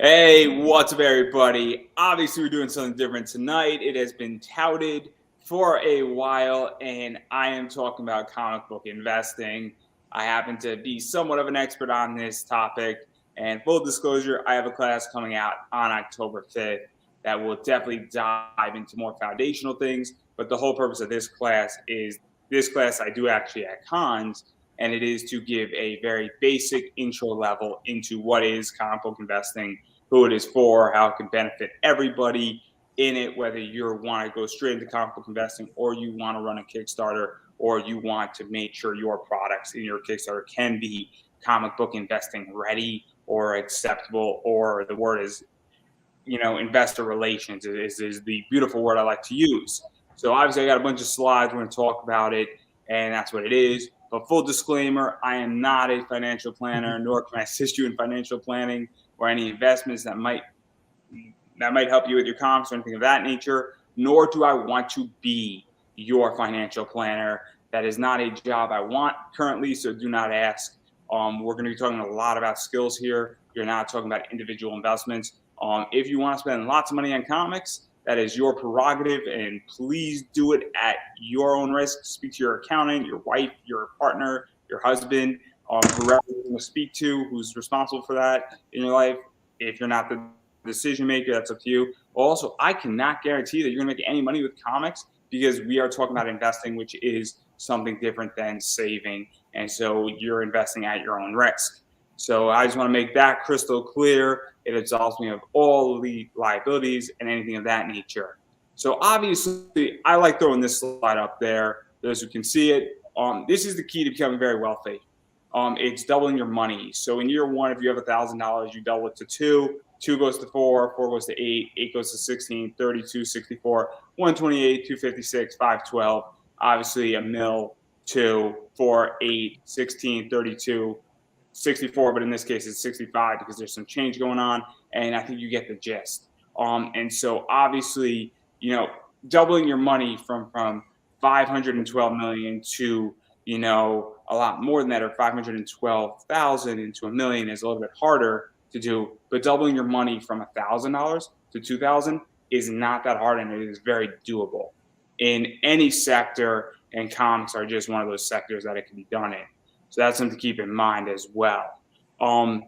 Hey, what's up, everybody? Obviously, we're doing something different tonight. It has been touted for a while, and I am talking about comic book investing. I happen to be somewhat of an expert on this topic, and full disclosure, I have a class coming out on October 5th that will definitely dive into more foundational things. But the whole purpose of this class I do actually at cons, and it is to give a very basic intro level into what is comic book investing, who it is for, how it can benefit everybody in it, whether you want to go straight into comic book investing or you want to run a Kickstarter or you want to make sure your products in your Kickstarter can be comic book investing ready or acceptable, or the word is, investor relations is the beautiful word I like to use. So obviously I got a bunch of slides. We're going to talk about it, and that's what it is. But full disclaimer, I am not a financial planner, nor can I assist you in financial planning or any investments that might help you with your comps or anything of that nature, nor do I want to be your financial planner. That is not a job I want currently, so do not ask. We're going to be talking a lot about skills here. You're not talking about individual investments. If you want to spend lots of money on comics, that is your prerogative, and please do it at your own risk. Speak to your accountant, your wife, your partner, your husband, whoever you're going to speak to, who's responsible for that in your life. If you're not the decision maker, that's up to you. Also, I cannot guarantee that you're going to make any money with comics because we are talking about investing, which is something different than saving. And so you're investing at your own risk. So I just want to make that crystal clear. It absolves me of all the liabilities and anything of that nature. So obviously, I like throwing this slide up there. Those who can see it, this is the key to becoming very wealthy. It's doubling your money. So in year one, if you have $1,000, you double it to two. Two goes to four, four goes to eight goes to 16, 32, 64, 128, 256, 512. Obviously, a mil, two, four, 8, 16, 32, 64, but in this case it's 65 because there's some change going on, and I think you get the gist. And so obviously, doubling your money from 512 million to a lot more than that, or 512,000 into a million is a little bit harder to do. But doubling your money from $1,000 to 2,000 is not that hard, and it is very doable in any sector. And comics are just one of those sectors that it can be done in. So that's something to keep in mind as well. And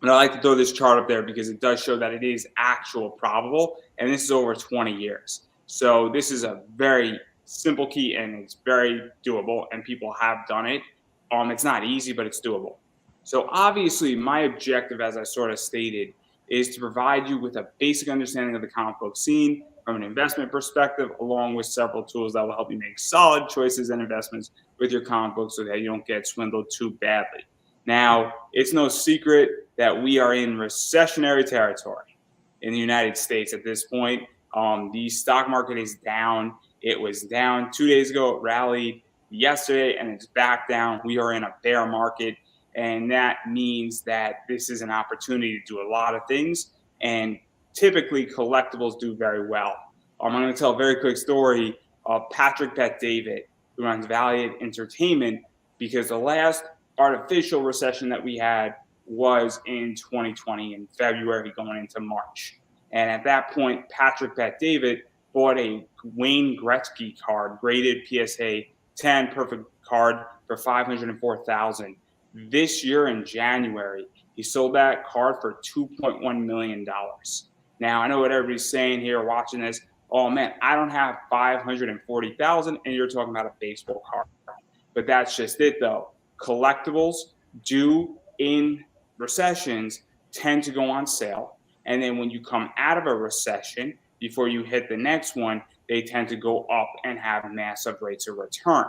I like to throw this chart up there because it does show that it is actual probable, and this is over 20 years. So this is a very simple key, and it's very doable, and people have done it. It's not easy, but it's doable. So obviously, my objective, as I sort of stated, is to provide you with a basic understanding of the comic book scene from an investment perspective, along with several tools that will help you make solid choices and investments with your comic book so that you don't get swindled too badly. Now, it's no secret that we are in recessionary territory in the United States at this point. The stock market is down. It was down 2 days ago. It rallied yesterday, and it's back down. We are in a bear market, and that means that this is an opportunity to do a lot of things, and typically collectibles do very well. I'm going to tell a very quick story of Patrick Bet-David, who runs Valiant Entertainment, because the last artificial recession that we had was in 2020 in February going into March. And at that point, Patrick Bet-David bought a Wayne Gretzky card, graded PSA 10 perfect card for $504,000. This year in January, he sold that card for $2.1 million. Now, I know what everybody's saying here watching this. Oh man, I don't have $540,000, and you're talking about a baseball card. But that's just it, though. Collectibles do in recessions tend to go on sale. And then when you come out of a recession, before you hit the next one, they tend to go up and have massive rates of return.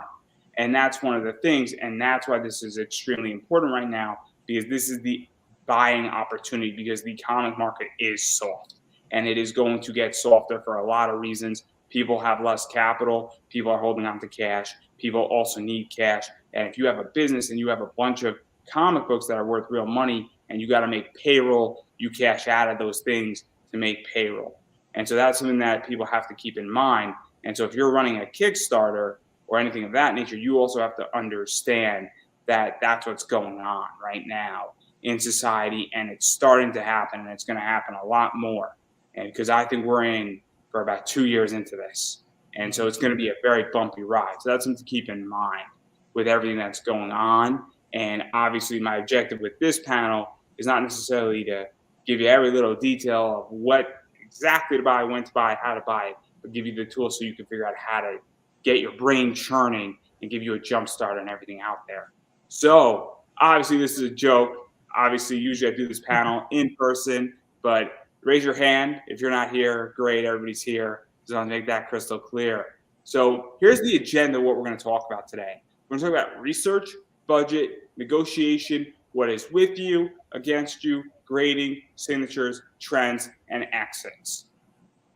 And that's one of the things. And that's why this is extremely important right now, because this is the buying opportunity, because the comic market is soft and it is going to get softer for a lot of reasons. People have less capital. People are holding on to cash. People also need cash. And if you have a business and you have a bunch of comic books that are worth real money and you got to make payroll, you cash out of those things to make payroll. And so that's something that people have to keep in mind. And so if you're running a Kickstarter or anything of that nature, you also have to understand that that's what's going on right now in society, and it's starting to happen, and it's going to happen a lot more. And because I think we're in for about 2 years into this, and so it's going to be a very bumpy ride. So that's something to keep in mind with everything that's going on. And obviously, my objective with this panel is not necessarily to give you every little detail of what exactly to buy, when to buy, how to buy it, but give you the tools so you can figure out how to get your brain churning and give you a jump start on everything out there. So obviously, this is a joke. Obviously, usually I do this panel in person, but raise your hand if you're not here. Great, everybody's here. Just want to make that crystal clear. So here's the agenda of what we're going to talk about today. We're going to talk about research, budget, negotiation, what is with you, against you, grading, signatures, trends, and exits.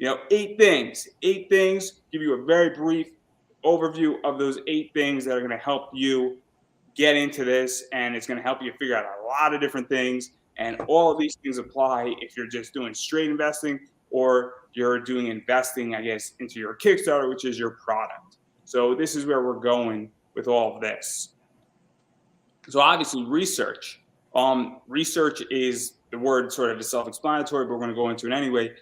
8 things. 8 things, give you a very brief overview of those 8 things that are going to help you get into this, and it's going to help you figure out a lot of different things. And all of these things apply if you're just doing straight investing or you're doing investing, I guess, into your Kickstarter, which is your product. So this is where we're going with all of this. So obviously research. Research is the word sort of is self-explanatory, but we're going to go into it anyway.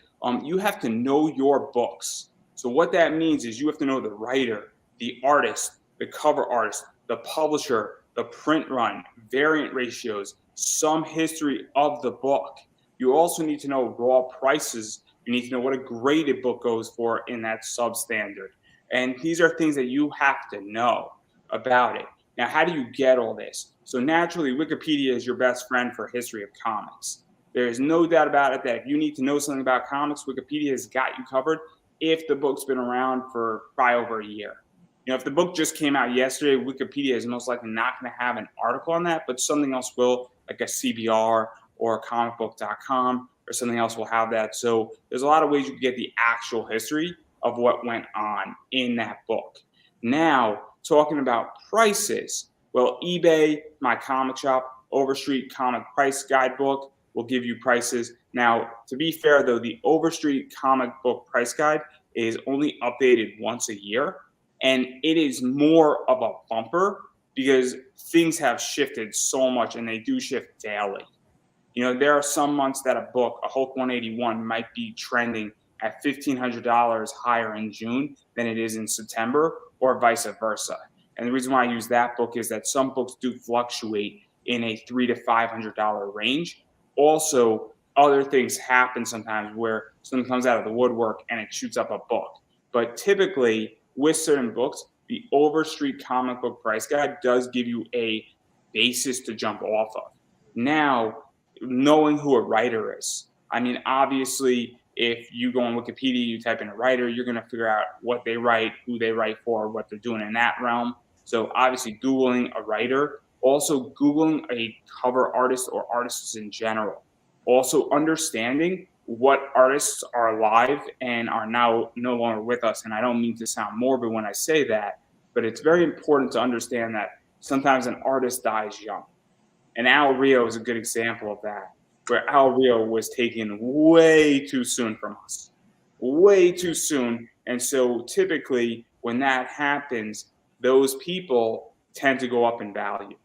You have to know your books. So what that means is you have to know the writer, the artist, the cover artist, the publisher, the print run, variant ratios, some history of the book. You also need to know raw prices. You need to know what a graded book goes for in that substandard. And these are things that you have to know about it. Now, how do you get all this? So naturally, Wikipedia is your best friend for history of comics. There is no doubt about it that if you need to know something about comics, Wikipedia has got you covered if the book's been around for probably over a year. If the book just came out yesterday, Wikipedia is most likely not going to have an article on that, but something else will, like a CBR or a comicbook.com or something else will have that. So there's a lot of ways you can get the actual history of what went on in that book. Now, talking about prices, well, eBay, my comic shop, Overstreet Comic Price Guidebook will give you prices. Now, to be fair, though, the Overstreet Comic Book Price Guide is only updated once a year. And it is more of a bumper because things have shifted so much, and they do shift daily. There are some months that a book, a Hulk 181, might be trending at $1,500 higher in June than it is in September, or vice versa. And the reason why I use that book is that some books do fluctuate in a $300 to $500 range. Also, other things happen sometimes where something comes out of the woodwork and it shoots up a book. But typically, with certain books, the Overstreet Comic Book Price Guide does give you a basis to jump off of. Now, knowing who a writer is. I mean, obviously, if you go on Wikipedia, you type in a writer, you're going to figure out what they write, who they write for, what they're doing in that realm. So obviously, Googling a writer. Also, Googling a cover artist or artists in general. Also, understanding what artists are alive and are now no longer with us. And I don't mean to sound morbid when I say that, but it's very important to understand that sometimes an artist dies young. And Al Rio is a good example of that, where Al Rio was taken way too soon from us, way too soon. And so typically when that happens, those people tend to go up in value.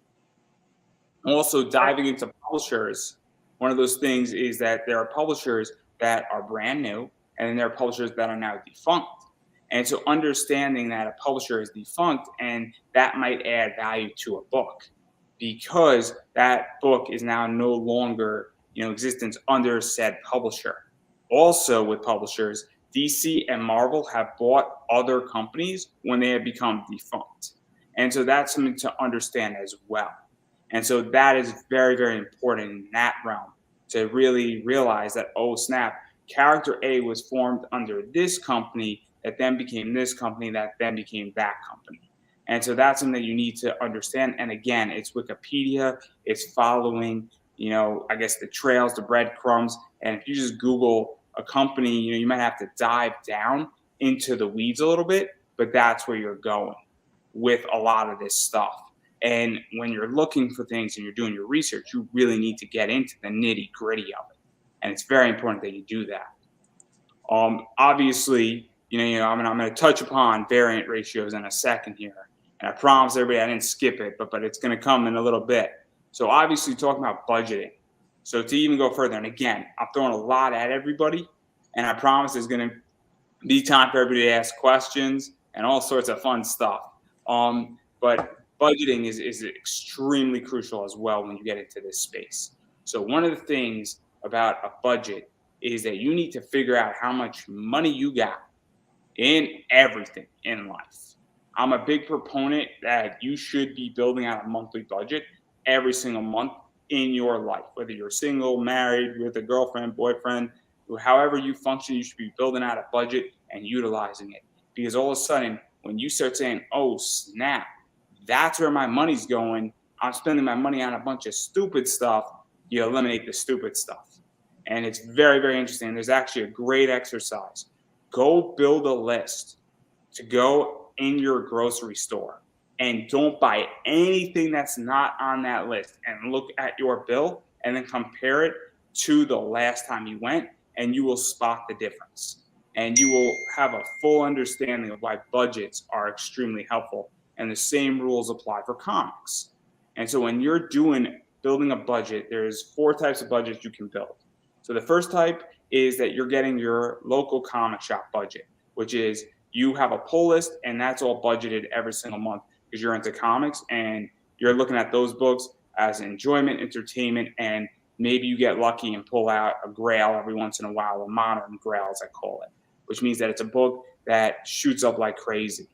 Also, diving into publishers, one of those things is that there are publishers that are brand new, and then there are publishers that are now defunct. And so understanding that a publisher is defunct, and that might add value to a book because that book is now no longer existence under said publisher. Also with publishers, DC and Marvel have bought other companies when they have become defunct. And so that's something to understand as well. And so that is very, very important in that realm to really realize that, oh, snap, character A was formed under this company that then became this company that then became that company. And so that's something that you need to understand. And again, it's Wikipedia, it's following, I guess the trails, the breadcrumbs. And if you just Google a company, you might have to dive down into the weeds a little bit, but that's where you're going with a lot of this stuff. And when you're looking for things and you're doing your research, you really need to get into the nitty gritty of it. And it's very important that you do that. Obviously, I'm going to touch upon variant ratios in a second here. And I promise everybody I didn't skip it, but it's going to come in a little bit. So obviously talking about budgeting. So to even go further, and again, I'm throwing a lot at everybody, and I promise there's going to be time for everybody to ask questions and all sorts of fun stuff. But budgeting is extremely crucial as well when you get into this space. So one of the things about a budget is that you need to figure out how much money you got in everything in life. I'm a big proponent that you should be building out a monthly budget every single month in your life, whether you're single, married, with a girlfriend, boyfriend, however you function, you should be building out a budget and utilizing it. Because all of a sudden, when you start saying, oh, snap, that's where my money's going, I'm spending my money on a bunch of stupid stuff, you eliminate the stupid stuff. And it's very, very interesting. There's actually a great exercise. Go build a list to go in your grocery store and don't buy anything that's not on that list, and look at your bill and then compare it to the last time you went, and you will spot the difference. And you will have a full understanding of why budgets are extremely helpful. And the same rules apply for comics. And so when you're building a budget, there's 4 types of budgets you can build. So the first type is that you're getting your local comic shop budget, which is you have a pull list, and that's all budgeted every single month because you're into comics and you're looking at those books as enjoyment, entertainment, and maybe you get lucky and pull out a grail every once in a while, a modern grail as I call it, which means that it's a book that shoots up like crazy.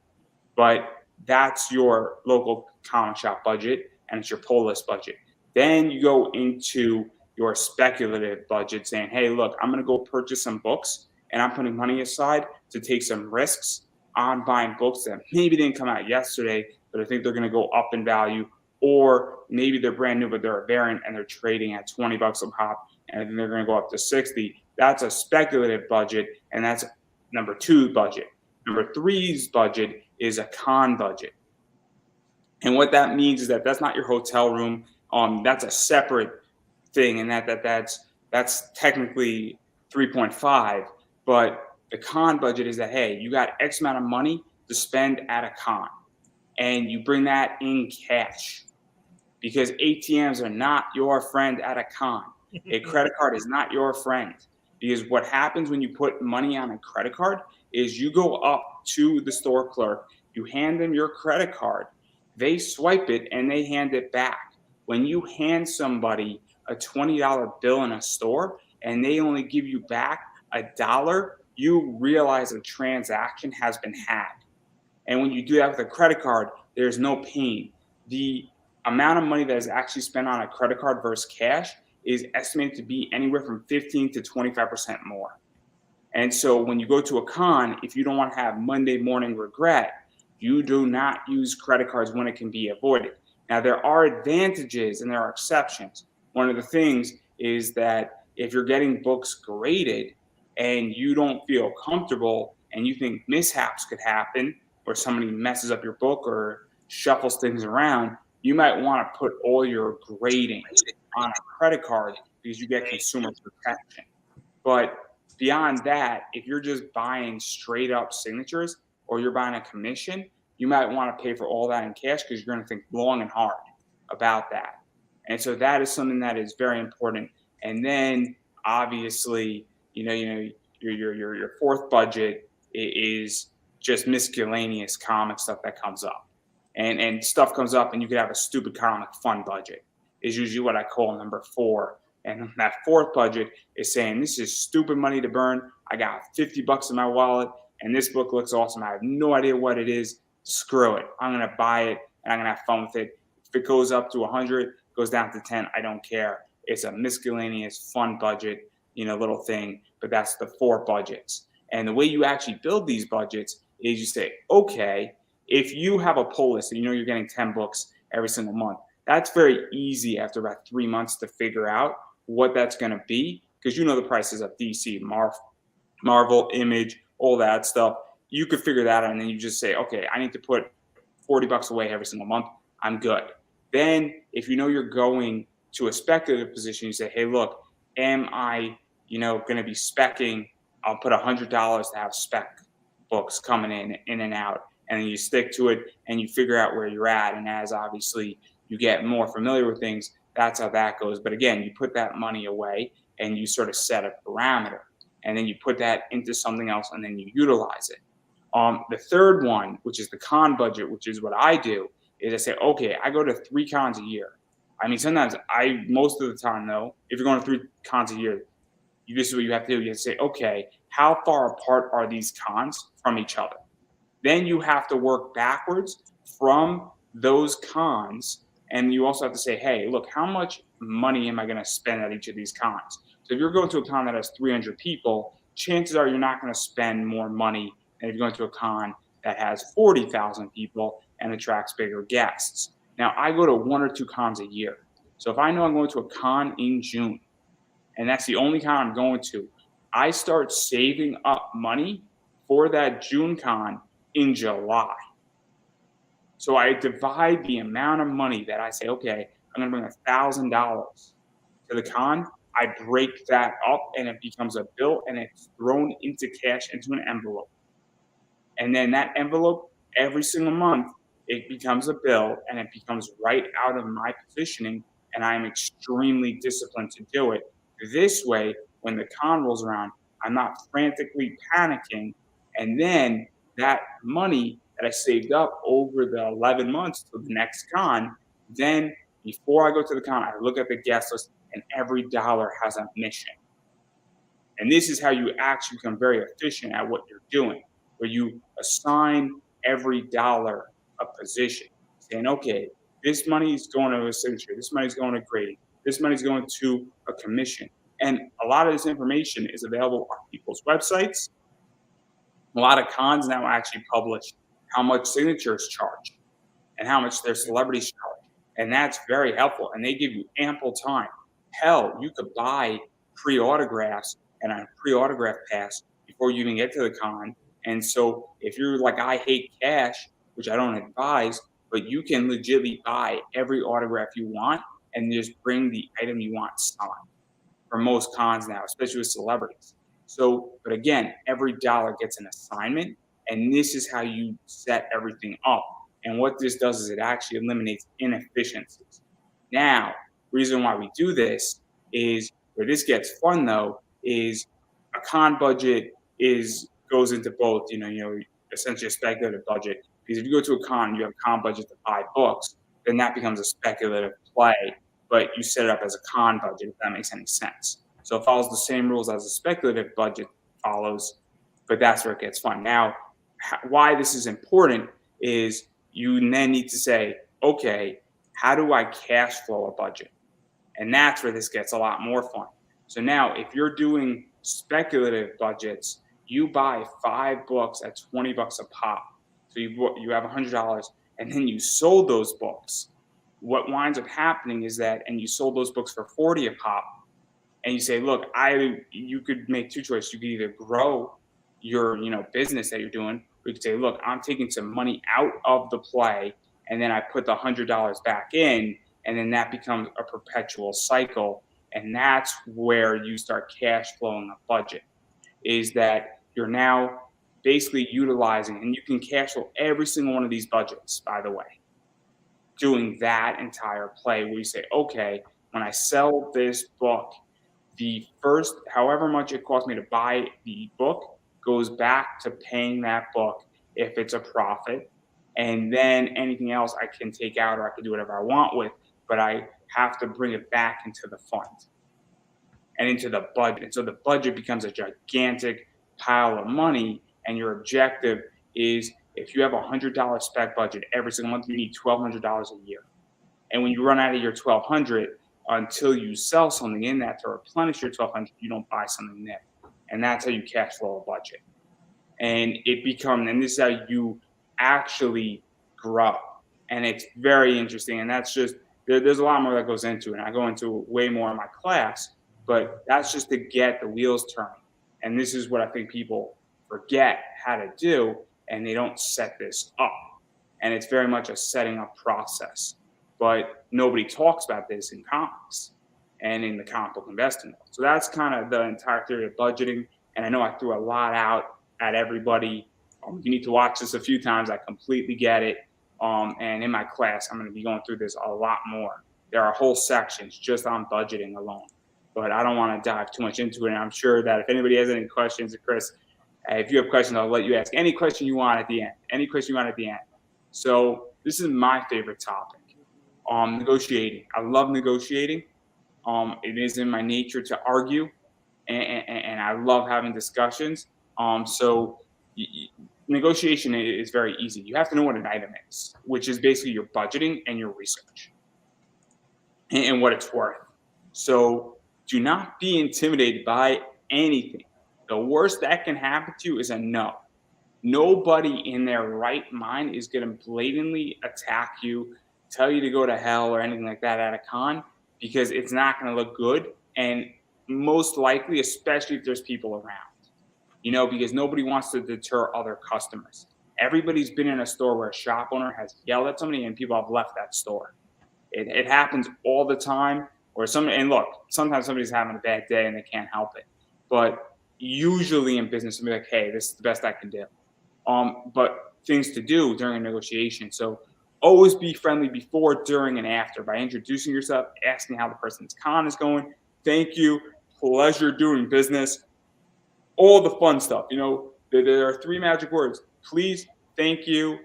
But that's your local comic shop budget, and it's your pull list budget. Then you go into your speculative budget saying, hey, look, I'm going to go purchase some books, and I'm putting money aside to take some risks on buying books that maybe didn't come out yesterday, but I think they're going to go up in value, or maybe they're brand new, but they're a variant and they're trading at $20 a pop, and I think they're going to go up to 60. That's a speculative budget, and that's number 2 budget. Number 3's budget is a con budget. And what that means is that that's not your hotel room. That's a separate thing, and that's technically 3.5. But the con budget is that, hey, you got X amount of money to spend at a con, and you bring that in cash, because ATMs are not your friend at a con. A credit card is not your friend, because what happens when you put money on a credit card is you go up to the store clerk, you hand them your credit card, they swipe it, and they hand it back. When you hand somebody a $20 bill in a store and they only give you back $1, you realize a transaction has been had. And when you do that with a credit card, there's no pain. The amount of money that is actually spent on a credit card versus cash is estimated to be anywhere from 15 to 25% more. And so when you go to a con, if you don't want to have Monday morning regret, you do not use credit cards when it can be avoided. Now, there are advantages and there are exceptions. One of the things is that if you're getting books graded and you don't feel comfortable and you think mishaps could happen, or somebody messes up your book or shuffles things around, you might want to put all your grading on a credit card because you get consumer protection. But beyond that, if you're just buying straight up signatures or you're buying a commission, you might want to pay for all that in cash because you're going to think long and hard about that. And so that is something that is very important. And then obviously, your 4th budget is just miscellaneous comic stuff that comes up. And stuff comes up, and you could have a stupid comic fun budget is usually what I call number 4. And that 4th budget is saying, this is stupid money to burn. I got $50 in my wallet, and this book looks awesome. I have no idea what it is. Screw it. I'm going to buy it, and I'm going to have fun with it. If it goes up to 100, goes down to 10, I don't care. It's a miscellaneous fun budget, little thing, but that's the 4 budgets. And the way you actually build these budgets is you say, okay, if you have a pull list and you're getting 10 books every single month, that's very easy after about 3 months to figure out what that's going to be, because the prices of DC, Marvel, Image, all that stuff. You could figure that out, and then you just say, okay, I need to put $40 away every single month. I'm good. Then if you're going to a speculative position, you say, hey, look, am I, going to be speccing? I'll put $100 to have spec books coming in and out. And then you stick to it and you figure out where you're at. And as obviously you get more familiar with things, That's how that goes. But again, you put that money away and you sort of set a parameter, and then you put that into something else and then you utilize it. The third one, which is the con budget, which is what I do, is I say, okay, I go to 3 cons a year. I mean, sometimes most of the time though, if you're going to 3 cons a year, this is what you have to do. You have to say, okay, how far apart are these cons from each other? Then you have to work backwards from those cons. And you also have to say, hey, look, how much money am I going to spend at each of these cons? So if you're going to a con that has 300 people, chances are you're not going to spend more money than if you're going to a con that has 40,000 people and attracts bigger guests. Now, I go to 1 or 2 cons a year. So if I know I'm going to a con in June, and that's the only con I'm going to, I start saving up money for that June con in July. So I divide the amount of money that I say, okay, I'm going to bring $1,000 to the con. I break that up and it becomes a bill and it's thrown into cash into an envelope. And then that envelope, every single month, it becomes a bill and it becomes right out of my positioning. And I'm extremely disciplined to do it. This way, when the con rolls around, I'm not frantically panicking. And then that money that I saved up over the 11 months to the next con, then before I go to the con, I look at the guest list and every dollar has a mission. And this is how you actually become very efficient at what you're doing, where you assign every dollar a position, saying, okay, this money is going to a signature, this money is going to grading, this money is going to a commission. And a lot of this information is available on people's websites. A lot of cons now actually publish how much signatures charge and how much their celebrities charge. And that's very helpful. And they give you ample time. Hell, you could buy pre-autographs and a pre-autograph pass before you even get to the con. And so if you're like, I hate cash, which I don't advise, but you can legitimately buy every autograph you want and just bring the item you want signed for most cons now, especially with celebrities. So, but again, every dollar gets an assignment, and this is how you set everything up. And what this does is it actually eliminates inefficiencies. Now, reason why we do this is where this gets fun though is a con budget goes into both, essentially a speculative budget. Because if you go to a con, you have a con budget to buy books, then that becomes a speculative play, but you set it up as a con budget, if that makes any sense. So it follows the same rules as a speculative budget follows, but that's where it gets fun. Now, why this is important is you then need to say, okay, how do I cash flow a budget? And that's where this gets a lot more fun. So now if you're doing speculative budgets, you buy 5 books at $20 a pop. So you have $100 and then you sold those books. What winds up happening is that, and you sold those books for 40 a pop, and you say, look, you could make 2 choices. You could either grow your, business that you're doing, or you could say, look, I'm taking some money out of the play, and then I put the $100 back in, and then that becomes a perpetual cycle. And that's where you start cash flowing a budget, is that you're now basically utilizing, and you can cash flow every single one of these budgets, by the way, doing that entire play where you say, okay, when I sell this book, the first, however much it cost me to buy the book, goes back to paying that book if it's a profit. And then anything else I can take out or I can do whatever I want with, but I have to bring it back into the fund and into the budget. And so the budget becomes a gigantic pile of money. And your objective is, if you have a $100 spec budget every single month, you need $1,200 a year. And when you run out of your $1,200, until you sell something in that to replenish your $1,200, you don't buy something there. And that's how you cash flow a budget. And and this is how you actually grow. And it's very interesting. And that's just, there's a lot more that goes into it. And I go into way more in my class, but that's just to get the wheels turning. And this is what I think people forget how to do, and they don't set this up. And it's very much a setting up process. But nobody talks about this in comics and in the comic book investing world. So that's kind of the entire theory of budgeting. And I know I threw a lot out at everybody. You need to watch this a few times. I completely get it. And in my class, I'm going to be going through this a lot more. There are whole sections just on budgeting alone. But I don't want to dive too much into it. And I'm sure that if anybody has any questions, Chris, if you have questions, I'll let you ask any question you want at the end. Any question you want at the end. So this is my favorite topic. Negotiating. I love negotiating. It is in my nature to argue, and I love having discussions. So negotiation is very easy. You have to know what an item is, which is basically your budgeting and your research and what it's worth. So do not be intimidated by anything. The worst that can happen to you is a no. Nobody in their right mind is going to blatantly attack you, tell you to go to hell or anything like that at a con, because it's not going to look good. And most likely, especially if there's people around, because nobody wants to deter other customers. Everybody's been in a store where a shop owner has yelled at somebody and people have left that store. It happens all the time. And look, sometimes somebody's having a bad day and they can't help it. But usually in business, they'll be like, hey, this is the best I can do. But things to do during a negotiation. So always be friendly before, during, and after by introducing yourself, asking how the person's con is going. Thank you. Pleasure doing business. All the fun stuff. There are 3 magic words. Please, thank you.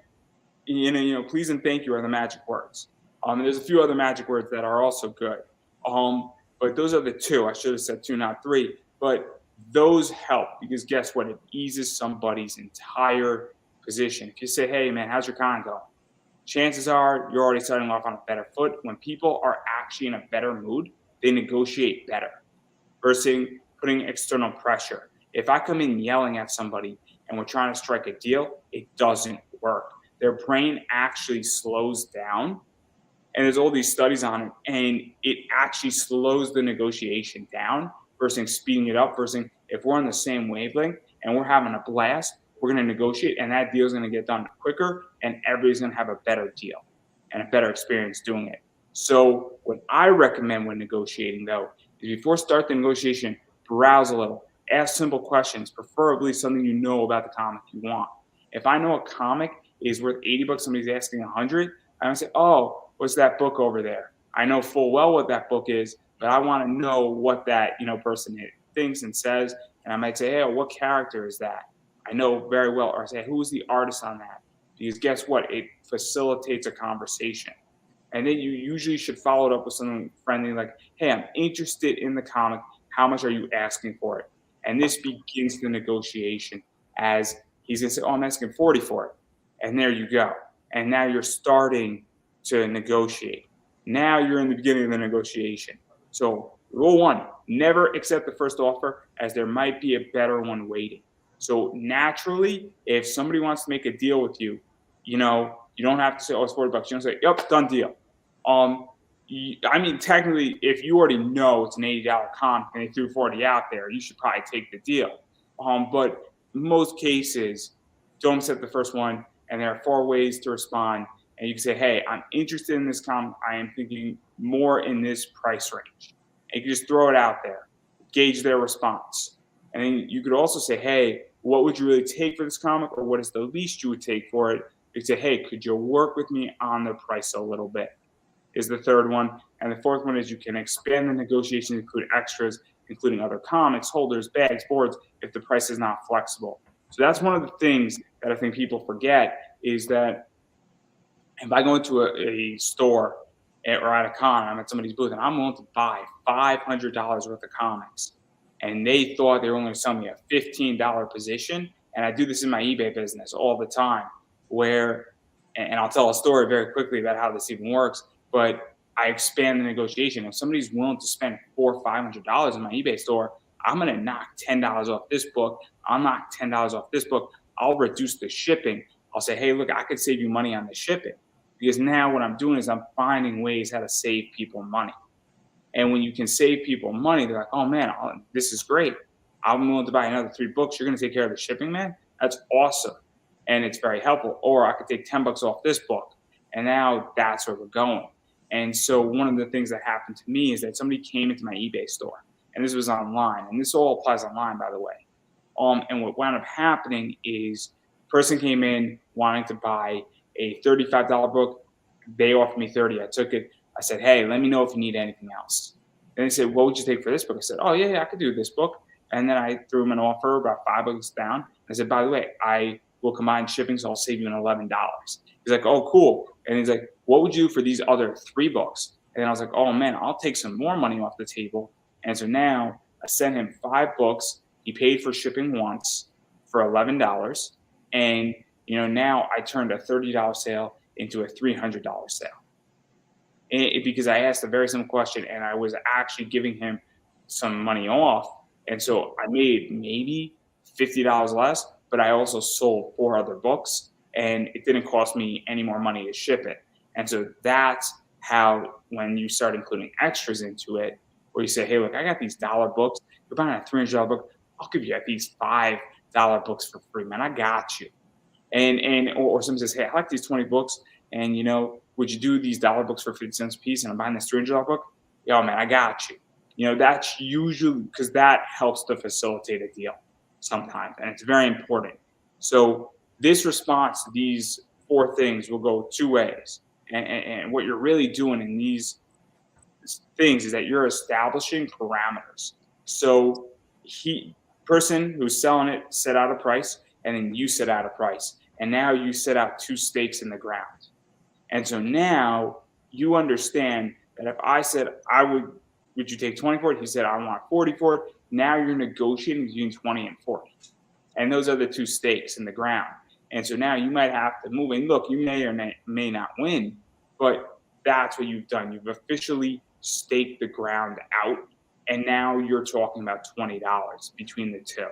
Please and thank you are the magic words. And there's a few other magic words that are also good. But those are the 2. I should have said 2, not 3. But those help because guess what? It eases somebody's entire position. If you say, hey, man, how's your con going? Chances are you're already starting off on a better foot. When people are actually in a better mood, they negotiate better versus putting external pressure. If I come in yelling at somebody and we're trying to strike a deal, it doesn't work. Their brain actually slows down. And there's all these studies on it, and it actually slows the negotiation down versus speeding it up. Versus if we're on the same wavelength and we're having a blast, we're going to negotiate, and that deal is going to get done quicker, and everybody's going to have a better deal and a better experience doing it. So what I recommend when negotiating, though, is before start the negotiation, browse a little, ask simple questions, preferably something you know about the comic you want. If I know a comic is worth $80, somebody's asking $100, I'm going to say, oh, what's that book over there? I know full well what that book is, but I want to know what that person thinks and says. And I might say, hey, what character is that? I know very well. Or I say, who's the artist on that? Because guess what? It facilitates a conversation. And then you usually should follow it up with something friendly like, hey, I'm interested in the comic. How much are you asking for it? And this begins the negotiation as he's going to say, oh, I'm asking 40 for it. And there you go. And now you're starting to negotiate. Now you're in the beginning of the negotiation. So rule 1, never accept the first offer as there might be a better one waiting. So naturally, if somebody wants to make a deal with you, you don't have to say, oh, it's $40. You don't say, yep, done deal. Technically, if you already know it's an $80 comp and they threw 40 out there, you should probably take the deal. But in most cases, don't accept the first one, and there are 4 ways to respond. And you can say, hey, I'm interested in this comic. I am thinking more in this price range. And you can just throw it out there, gauge their response. And then you could also say, hey, what would you really take for this comic, or what is the least you would take for it? You could say, hey, could you work with me on the price a little bit? Is the 3rd one. And the 4th one is you can expand the negotiation to include extras, including other comics, holders, bags, boards, if the price is not flexible. So that's one of the things that I think people forget is that if I go into a store or at a con, I'm at somebody's booth, and I'm willing to buy $500 worth of comics, and they thought they were only selling me a $15 position, and I do this in my eBay business all the time, and I'll tell a story very quickly about how this even works, but I expand the negotiation. If somebody's willing to spend $400 or $500 in my eBay store, I'm going to knock $10 off this book. I'll knock $10 off this book. I'll reduce the shipping. I'll say, hey, look, I could save you money on the shipping. Because now what I'm doing is I'm finding ways how to save people money. And when you can save people money, they're like, oh, man, this is great. I'm willing to buy another 3 books. You're going to take care of the shipping, man? That's awesome. And it's very helpful. Or I could take $10 off this book. And now that's where we're going. And so one of the things that happened to me is that somebody came into my eBay store. And this was online. And this all applies online, by the way. And what wound up happening is the person came in wanting to buy a $35 book. They offered me 30. I took it. said, hey, let me know if you need anything else. And they said, what would you take for this book? I said, oh, yeah, I could do this book. And then I threw him an offer about $5 down. I said, by the way, I will combine shipping, so I'll save you an $11. He's like, oh, cool. And he's like, what would you do for these other 3 books? And I was like, oh, man, I'll take some more money off the table. And so now I sent him 5 books. He paid for shipping once for $11. And, now I turned a $30 sale into a $300 sale. Because I asked a very simple question and I was actually giving him some money off. And so I made maybe $50 less, but I also sold 4 other books and it didn't cost me any more money to ship it. And so that's how, when you start including extras into it, where you say, hey, look, I got these dollar books. You're buying a $300 book. I'll give you these $5 books for free, man. I got you. Or someone says, hey, I like these 20 books. And, would you do these dollar books for 50 cents a piece? And I'm buying this $300 book. Yo, man, I got you. That's usually because that helps to facilitate a deal sometimes. And it's very important. So this response to these 4 things will go 2 ways. And what you're really doing in these things is that you're establishing parameters. So person who's selling it set out a price, and then you set out a price. And now you set out 2 stakes in the ground. And so now you understand that if I said, would you take 20 for it? He said, I want 40 for it. Now you're negotiating between 20 and 40. And those are the 2 stakes in the ground. And so now you might have to move. And look, you may or may not win, but that's what you've done. You've officially staked the ground out. And now you're talking about $20 between the 2.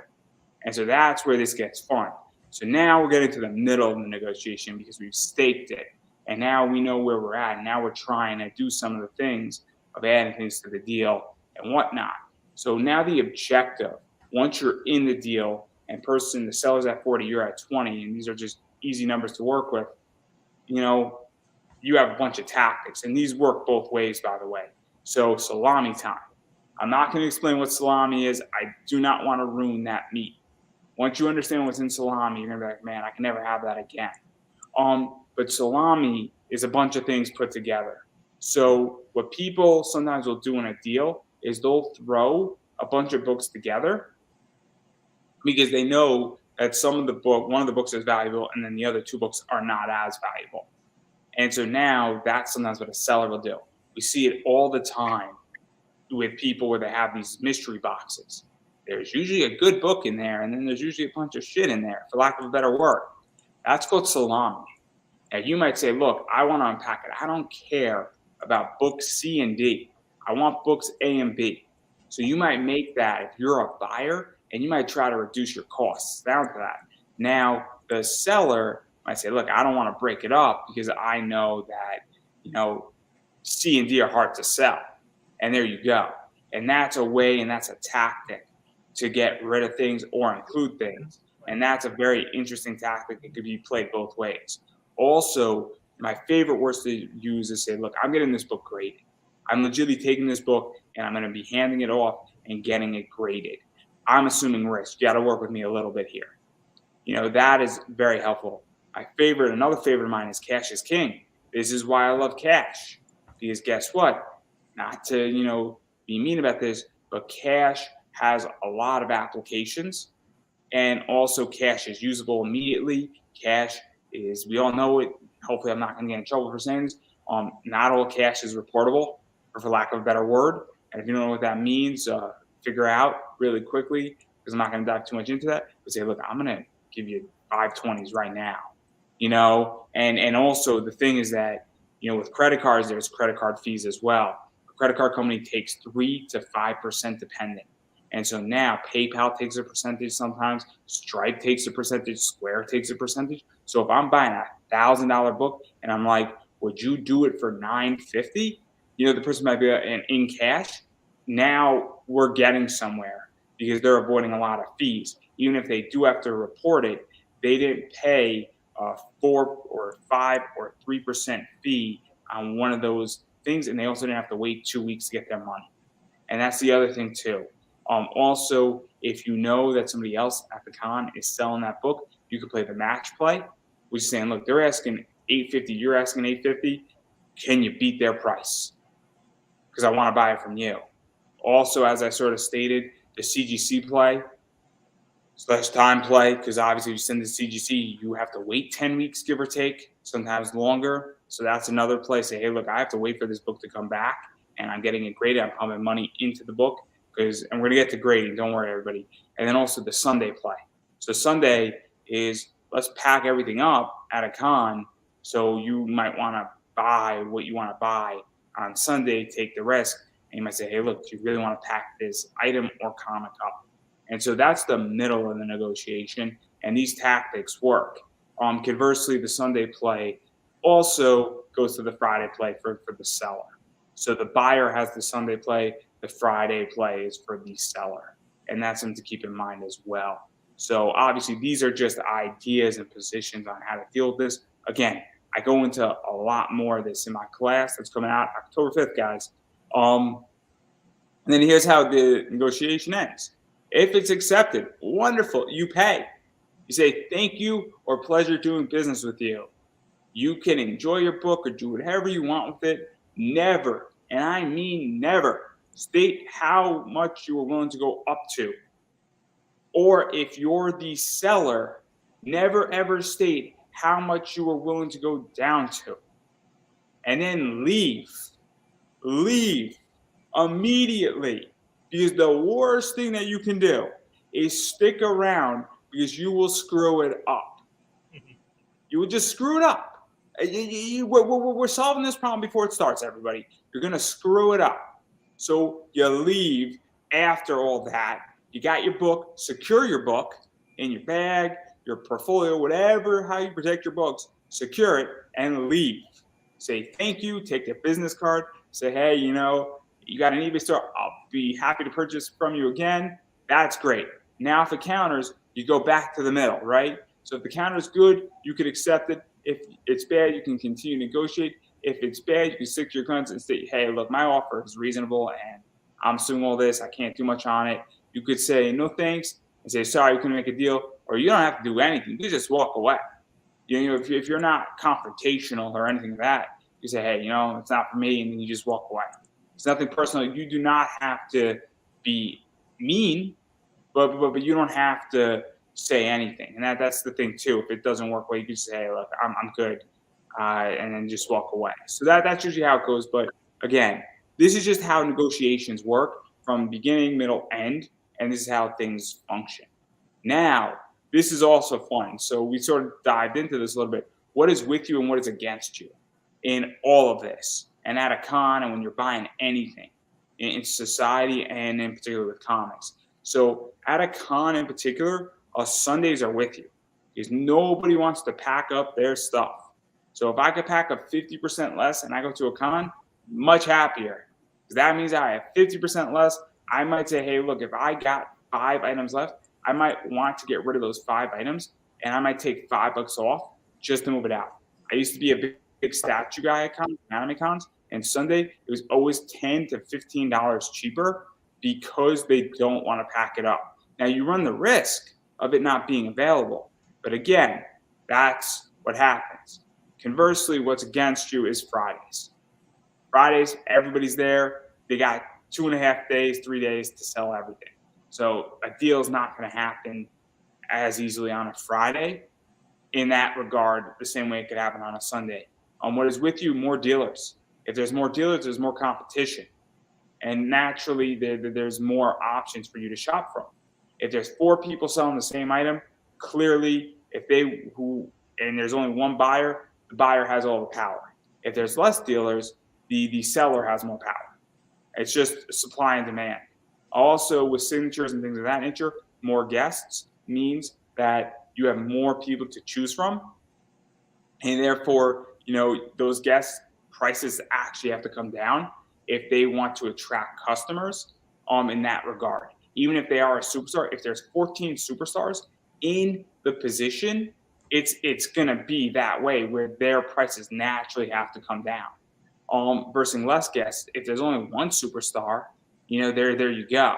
And so that's where this gets fun. So now we're getting to the middle of the negotiation because we've staked it. And now we know where we're at. And now we're trying to do some of the things of adding things to the deal and whatnot. So now the objective, once you're in the deal and the seller's at 40, you're at 20, and these are just easy numbers to work with, you have a bunch of tactics. And these work both ways, by the way. So salami time. I'm not going to explain what salami is. I do not want to ruin that meat. Once you understand what's in salami, you're going to be like, man, I can never have that again. But salami is a bunch of things put together. So what people sometimes will do in a deal is they'll throw a bunch of books together because they know that one of the books is valuable and then the other 2 books are not as valuable. And so now that's sometimes what a seller will do. We see it all the time with people where they have these mystery boxes. There's usually a good book in there, and then there's usually a bunch of shit in there, for lack of a better word. That's called salami. Now, you might say, look, I want to unpack it. I don't care about books C and D. I want books A and B. So you might make that if you're a buyer, and you might try to reduce your costs down to that. Now, the seller might say, look, I don't want to break it up because I know that, C and D are hard to sell. And there you go. And that's a way and that's a tactic to get rid of things or include things. And that's a very interesting tactic that could be played both ways. Also, my favorite words to use is say, look, I'm getting this book graded. I'm legitimately taking this book and I'm going to be handing it off and getting it graded. I'm assuming risk. You got to work with me a little bit here. That is very helpful. Another favorite of mine is cash is king. This is why I love cash. Because guess what? Not to, be mean about this, but cash has a lot of applications. And also cash is usable immediately. Cash is, we all know it. Hopefully I'm not going to get in trouble for saying this. Not all cash is reportable, or for lack of a better word. And if you don't know what that means, figure out really quickly, because I'm not going to dive too much into that. But say, look, I'm going to give you 520s right now. And also the thing is that, with credit cards, there's credit card fees as well. A credit card company takes 3 to 5% depending. And so now PayPal takes a percentage sometimes, Stripe takes a percentage, Square takes a percentage. So if I'm buying $1,000 book and I'm like, would you do it for $950? The person might be in cash. Now we're getting somewhere because they're avoiding a lot of fees. Even if they do have to report it, they didn't pay 4 or 5 or 3% fee on one of those things. And they also didn't have to wait 2 weeks to get their money. And that's the other thing too. Also, if you know that somebody else at the con is selling that book, you could play the match play, which is saying, look, they're asking $850, you're asking $850. Can you beat their price? because I want to buy it from you. Also, as I sort of stated, the CGC play slash time play, because obviously if you send the CGC, you have to wait 10 weeks, give or take, sometimes longer. So that's another play. Say, hey, look, I have to wait for this book to come back, and I'm getting it graded. I'm pumping money into the book and we're going to get to grading. Don't worry, everybody. And then also the Sunday play. So Sunday is let's pack everything up at a con. So you might want to buy what you want to buy on Sunday, take the risk. And you might say, hey, look, do you really want to pack this item or comic up? And so that's the middle of the negotiation. And these tactics work. Conversely, the Sunday play also goes to the Friday play for the seller. So the buyer has the Sunday play, the Friday play is for the seller. And that's something to keep in mind as well. So obviously, these are just ideas and positions on how to deal with this. Again, I go into a lot more of this in my class that's coming out October 5th, guys. And then here's how the negotiation ends. If it's accepted, wonderful, you pay. You say, thank you or pleasure doing business with you. You can enjoy your book or do whatever you want with it. Never, and I mean never, state how much you are willing to go up to. Or if you're the seller, never ever state how much you are willing to go down to. And then leave immediately. Because the worst thing that you can do is stick around because you will screw it up. You will just screw it up. We're solving this problem before it starts, everybody. You're going to screw it up. So you leave after all that. You got your book, secure your book in your bag, your portfolio, whatever, how you protect your books, secure it and leave. Say thank you, take their business card, say, hey, you got an eBay store, I'll be happy to purchase from you again. That's great. Now if it counters, you go back to the middle, right? So if the counter is good, you could accept it. If it's bad, you can continue to negotiate. If it's bad, you can stick to your guns and say, hey, look, my offer is reasonable and I'm suing all this. I can't do much on it. You could say no thanks and say, sorry, you couldn't make a deal. Or you don't have to do anything. You can just walk away. If you're not confrontational or anything like that, you say, hey, it's not for me. And then you just walk away. It's nothing personal. You do not have to be mean, but you don't have to say anything. And that's the thing too. If it doesn't work well, you can say, hey, look, I'm good. And then just walk away. So that's usually how it goes. But again, this is just how negotiations work from beginning, middle, end. And this is how things function. Now, this is also fun. So we sort of dived into this a little bit. What is with you and what is against you in all of this? And at a con and when you're buying anything in society and in particular with comics. So at a con in particular, Sundays are with you because nobody wants to pack up their stuff. So if I could pack up 50% less and I go to a con, much happier. Because that means I have 50% less. I might say, hey, look, if I got 5 items left, I might want to get rid of those 5 items and I might take $5 off just to move it out. I used to be a big statue guy at cons, anime cons, and Sunday it was always $10 to $15 cheaper because they don't want to pack it up. Now you run the risk of it not being available, but again, that's what happens. Conversely, what's against you is Fridays. Fridays, everybody's there. They got 2.5 days, 3 days to sell everything. So a deal is not going to happen as easily on a Friday in that regard, the same way it could happen on a Sunday. What is with you? More dealers. If there's more dealers, there's more competition. And naturally, there's more options for you to shop from. If there's 4 people selling the same item, clearly, and there's only one buyer, the buyer has all the power. If there's less dealers, the seller has more power. It's just supply and demand. Also, with signatures and things of that nature, more guests means that you have more people to choose from. And therefore, those guests' prices actually have to come down if they want to attract customers in that regard. Even if they are a superstar, if there's 14 superstars in the position, it's going to be that way where their prices naturally have to come down. Versus less guests, if there's only one superstar, there you go.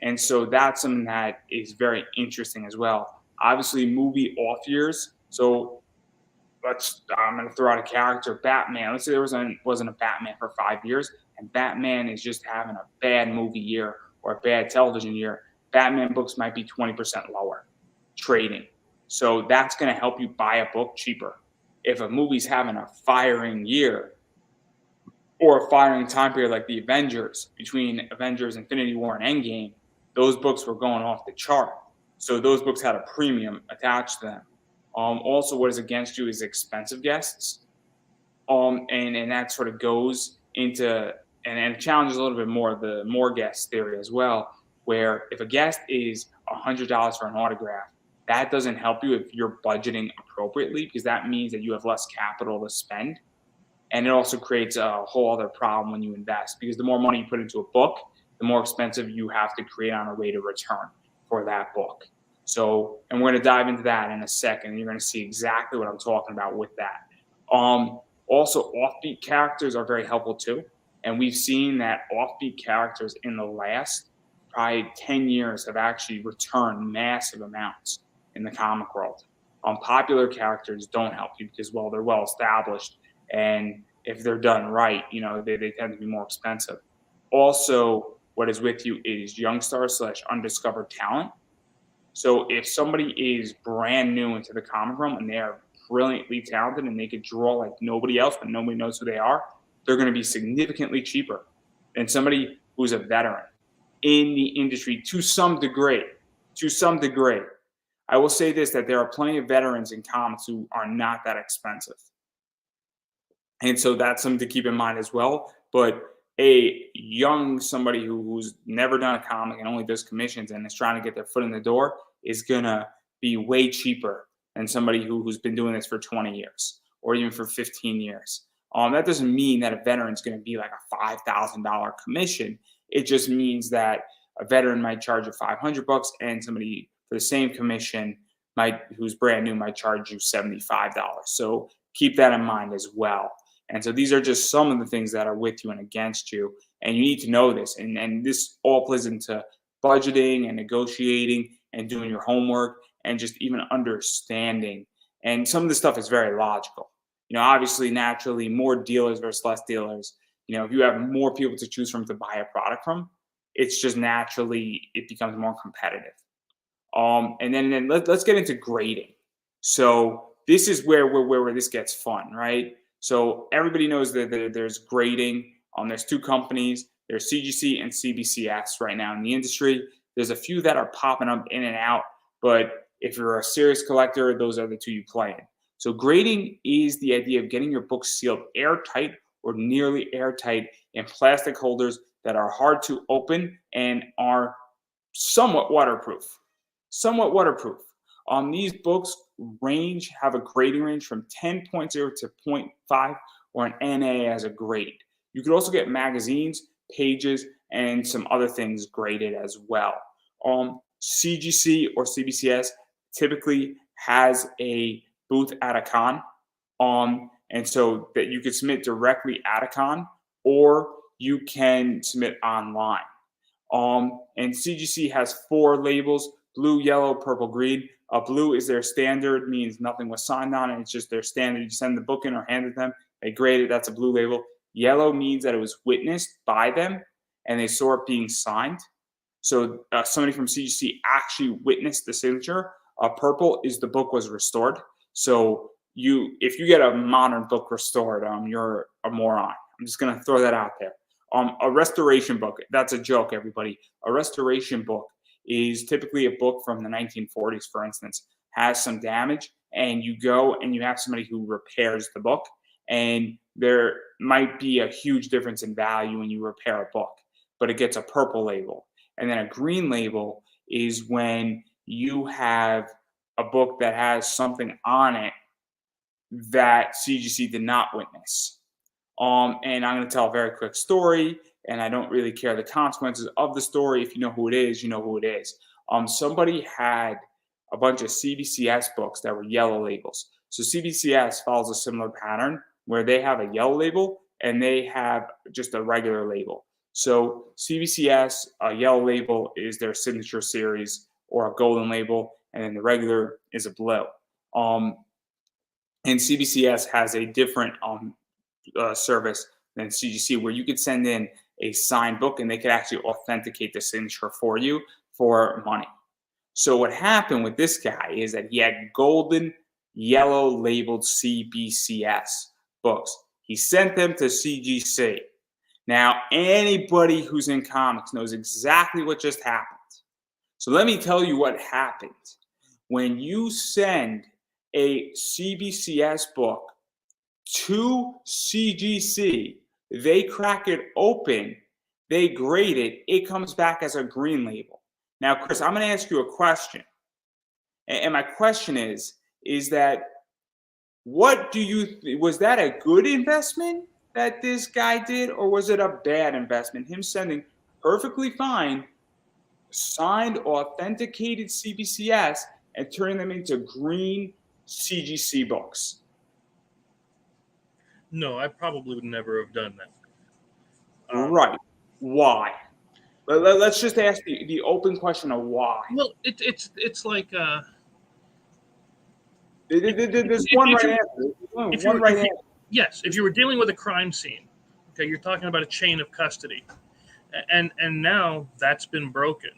And so that's something that is very interesting as well. Obviously, movie off years. So I'm going to throw out a character, Batman. Let's say there wasn't a Batman for 5 years. and Batman is just having a bad movie year or a bad television year, Batman books might be 20% lower trading. So that's going to help you buy a book cheaper. If a movie's having a firing year or a firing time period like the Avengers, between Avengers Infinity War and Endgame, those books were going off the chart. So those books had a premium attached to them. Also, what is against you is expensive guests. And that sort of goes into and challenges a little bit more the more guest theory as well, where if a guest is $100 for an autograph, that doesn't help you if you're budgeting appropriately, because that means that you have less capital to spend. And it also creates a whole other problem when you invest, because the more money you put into a book, the more expensive you have to create on a rate of return for that book. So, and we're going to dive into that in a second. You're going to see exactly what I'm talking about with that. Also, offbeat characters are very helpful too. And we've seen that offbeat characters in the last probably 10 years have actually returned massive amounts in the comic world. Popular characters don't help you because, well, they're well established. And if they're done right, they tend to be more expensive. Also, what is with you is young stars / undiscovered talent. So if somebody is brand new into the comic realm and they are brilliantly talented and they could draw like nobody else, but nobody knows who they are, they're going to be significantly cheaper than somebody who's a veteran in the industry to some degree. To some degree. I will say this, that there are plenty of veterans in comics who are not that expensive. And so that's something to keep in mind as well. But a young somebody who's never done a comic and only does commissions and is trying to get their foot in the door is going to be way cheaper than somebody who's been doing this for 20 years or even for 15 years. That doesn't mean that a veteran is going to be like a $5,000 commission. It just means that a veteran might charge you $500 and somebody for the same commission who's brand new might charge you $75. So keep that in mind as well. And so these are just some of the things that are with you and against you. And you need to know this. And this all plays into budgeting and negotiating and doing your homework and just even understanding. And some of this stuff is very logical. Obviously, naturally, more dealers versus less dealers. If you have more people to choose from to buy a product from, it's just naturally, it becomes more competitive. And then let's get into grading. So this is where this gets fun, right? So everybody knows that there's grading. There's two companies. There's CGC and CBCS right now in the industry. There's a few that are popping up in and out, but if you're a serious collector, those are the two you play in. So grading is the idea of getting your books sealed airtight or nearly airtight in plastic holders that are hard to open and are somewhat waterproof. These books have a grading range from 10.0 to 0.5 or an NA as a grade. You could also get magazines, pages, and some other things graded as well. CGC or CBCS typically has a booth at a con, and so that you could submit directly at a con or you can submit online. And CGC has 4 labels: blue, yellow, purple, green. Blue is their standard, means nothing was signed on it. It's just their standard. You send the book in or hand it them. They grade it. That's a blue label. Yellow means that it was witnessed by them and they saw it being signed. So somebody from CGC actually witnessed the signature. Purple is the book was restored. So if you get a modern book restored, you're a moron. I'm just going to throw that out there. A restoration book, that's a joke, everybody. A restoration book is typically a book from the 1940s, for instance, has some damage, and you go and you have somebody who repairs the book, and there might be a huge difference in value when you repair a book, but it gets a purple label. And then a green label is when you have a book that has something on it that CGC did not witness. And I'm going to tell a very quick story, and I don't really care the consequences of the story. If you know who it is, you know who it is. Somebody had a bunch of CBCS books that were yellow labels. So CBCS follows a similar pattern where they have a yellow label and they have just a regular label. So CBCS, a yellow label is their signature series or a golden label, and then the regular is a blue. And CBCS has a different service than CGC, where you could send in a signed book and they could actually authenticate the signature for you for money. So what happened with this guy is that he had golden yellow labeled CBCS books. He sent them to CGC. Now, anybody who's in comics knows exactly what just happened. So let me tell you what happened. When you send a CBCS book to CGC, they crack it open, they grade it, it comes back as a green label. Now, Chris, I'm going to ask you a question. And my question is that what do you, was that a good investment that this guy did, or was it a bad investment? Him sending perfectly fine, signed, authenticated CBCS and turning them into green CGC books? No, I probably would never have done that. Right. Why? Let's just ask the open question of why. Well, it's like there's one right answer. One right answer. Yes, if you were dealing with a crime scene, okay, you're talking about a chain of custody, and now that's been broken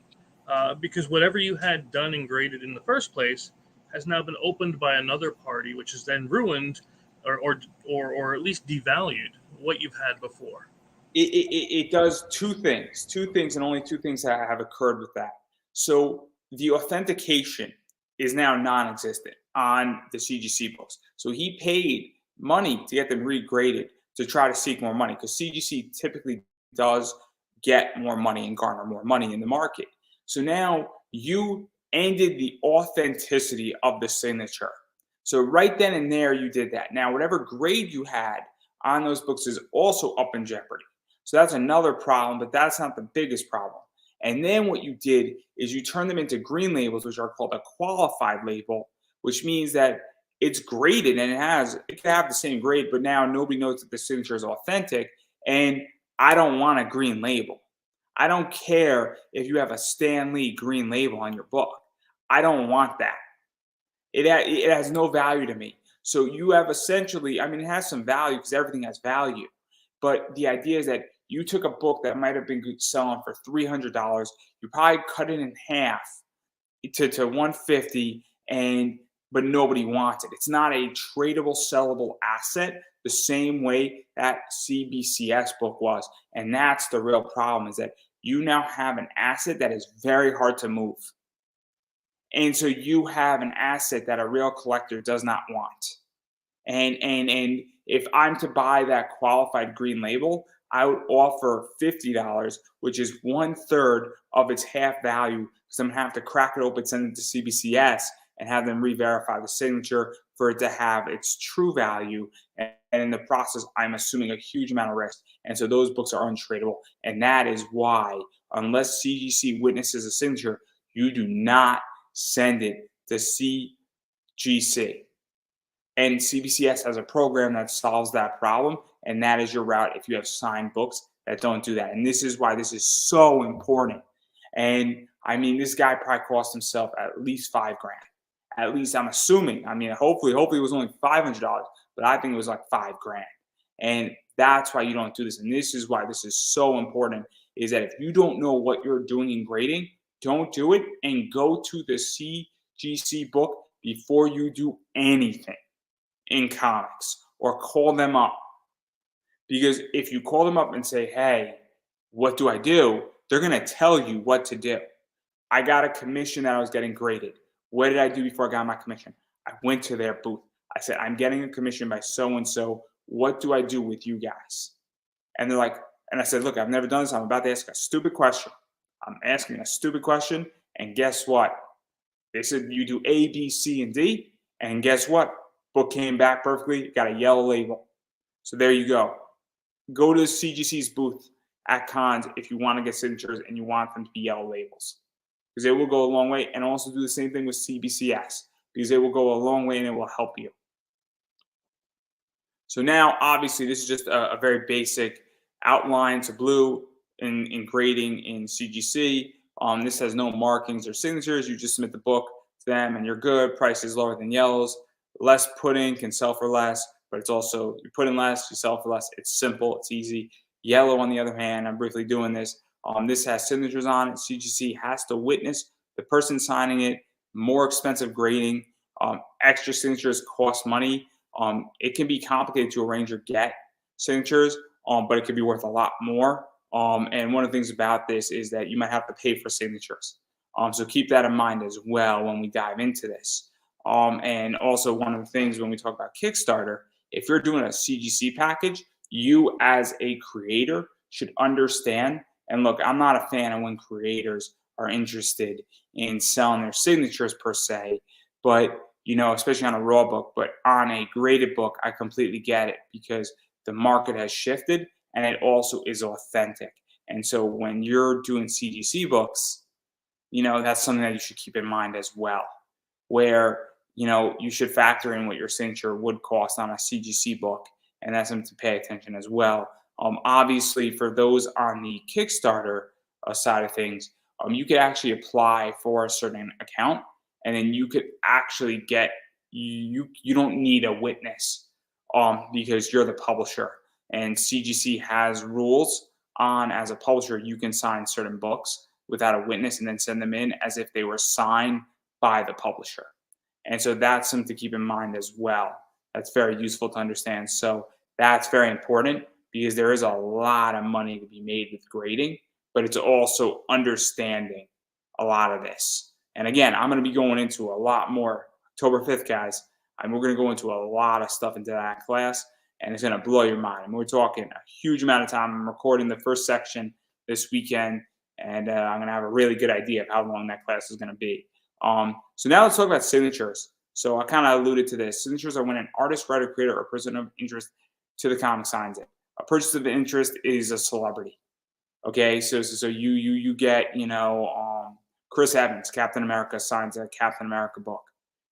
because whatever you had done and graded in the first place has now been opened by another party, which has then ruined or at least devalued what you've had before. It does two things, and only two things that have occurred with that. So the authentication is now non-existent on the CGC books. So he paid money to get them regraded to try to seek more money, because CGC typically does get more money and garner more money in the market. So now you ended the authenticity of the signature. So right then and there, you did that. Now, whatever grade you had on those books is also up in jeopardy. So that's another problem, but that's not the biggest problem. And then what you did is you turn them into green labels, which are called a qualified label, which means that it's graded and it can have the same grade, but now nobody knows that the signature is authentic. And I don't want a green label. I don't care if you have a Stan Lee green label on your book. I don't want that. It has no value to me. So you have essentially, I mean, it has some value because everything has value. But the idea is that you took a book that might have been selling for $300. You probably cut it in half to $150, but nobody wants it. It's not a tradable, sellable asset the same way that CBCS book was. And that's the real problem, is that you now have an asset that is very hard to move. And so you have an asset that a real collector does not want. And if I'm to buy that qualified green label, I would offer $50, which is 1/3 of its half value, because I'm going to have to crack it open, send it to CBCS, and have them re-verify the signature for it to have its true value. And in the process, I'm assuming a huge amount of risk. And so those books are untradeable. And that is why, unless CGC witnesses a signature, you do not send it to CGC. And CBCS has a program that solves that problem, and that is your route if you have signed books that don't do that. And this is why this is so important. And I mean, this guy probably cost himself at least $5,000. At least I'm assuming. I mean, hopefully it was only $500, but I think it was like $5,000. And that's why you don't do this. And this is why this is so important, is that if you don't know what you're doing in grading, don't do it, and go to the CGC book before you do anything in comics, or call them up. Because if you call them up and say, hey, what do I do? They're going to tell you what to do. I got a commission that I was getting graded. What did I do before I got my commission? I went to their booth. I said, I'm getting a commission by so-and-so. What do I do with you guys? And they're like, and I said, look, I've never done this. I'm about to ask a stupid question. I'm asking a stupid question. And guess what? They said, you do A, B, C, and D. And guess what? Book came back perfectly, got a yellow label. So there you go. Go to CGC's booth at cons if you want to get signatures and you want them to be yellow labels, because it will go a long way. And also do the same thing with CBCS, because it will go a long way and it will help you. So now, obviously, this is just a very basic outline to blue in grading in CGC. This has no markings or signatures. You just submit the book to them and you're good. Price is lower than yellows. Less pudding can sell for less. but it's also you put in less, you sell for less. It's simple, it's easy. Yellow, on the other hand, I'm briefly doing this. This has signatures on it. CGC has to witness the person signing it. More expensive grading. Extra signatures cost money. It can be complicated to arrange or get signatures, but it could be worth a lot more. And one of the things about this is that you might have to pay for signatures. So keep that in mind as well when we dive into this. And also, one of the things when we talk about Kickstarter, if you're doing a CGC package, you as a creator should understand. And look, I'm not a fan of when creators are interested in selling their signatures per se, but especially on a raw book, but on a graded book, I completely get it because the market has shifted and it also is authentic. And so when you're doing CGC books, that's something that you should keep in mind as well, where, you should factor in what your signature would cost on a CGC book. And that's something to pay attention as well. Obviously, for those on the Kickstarter side of things, you could actually apply for a certain account, and then you could actually get you don't need a witness because you're the publisher, and CGC has rules on as a publisher you can sign certain books without a witness and then send them in as if they were signed by the publisher. And so that's something to keep in mind as well. That's very useful to understand. So that's very important because there is a lot of money to be made with grading, but it's also understanding a lot of this. And again, I'm going to be going into a lot more October 5th, guys. And we're going to go into a lot of stuff into that class, and it's going to blow your mind. And we're talking a huge amount of time. I'm recording the first section this weekend, and I'm going to have a really good idea of how long that class is going to be. So now let's talk about signatures. So I kind of alluded to this. Signatures are when an artist, writer, creator, or person of interest to the comic signs it. A person of interest is a celebrity. Okay, so you get Chris Evans, Captain America, signs a Captain America book.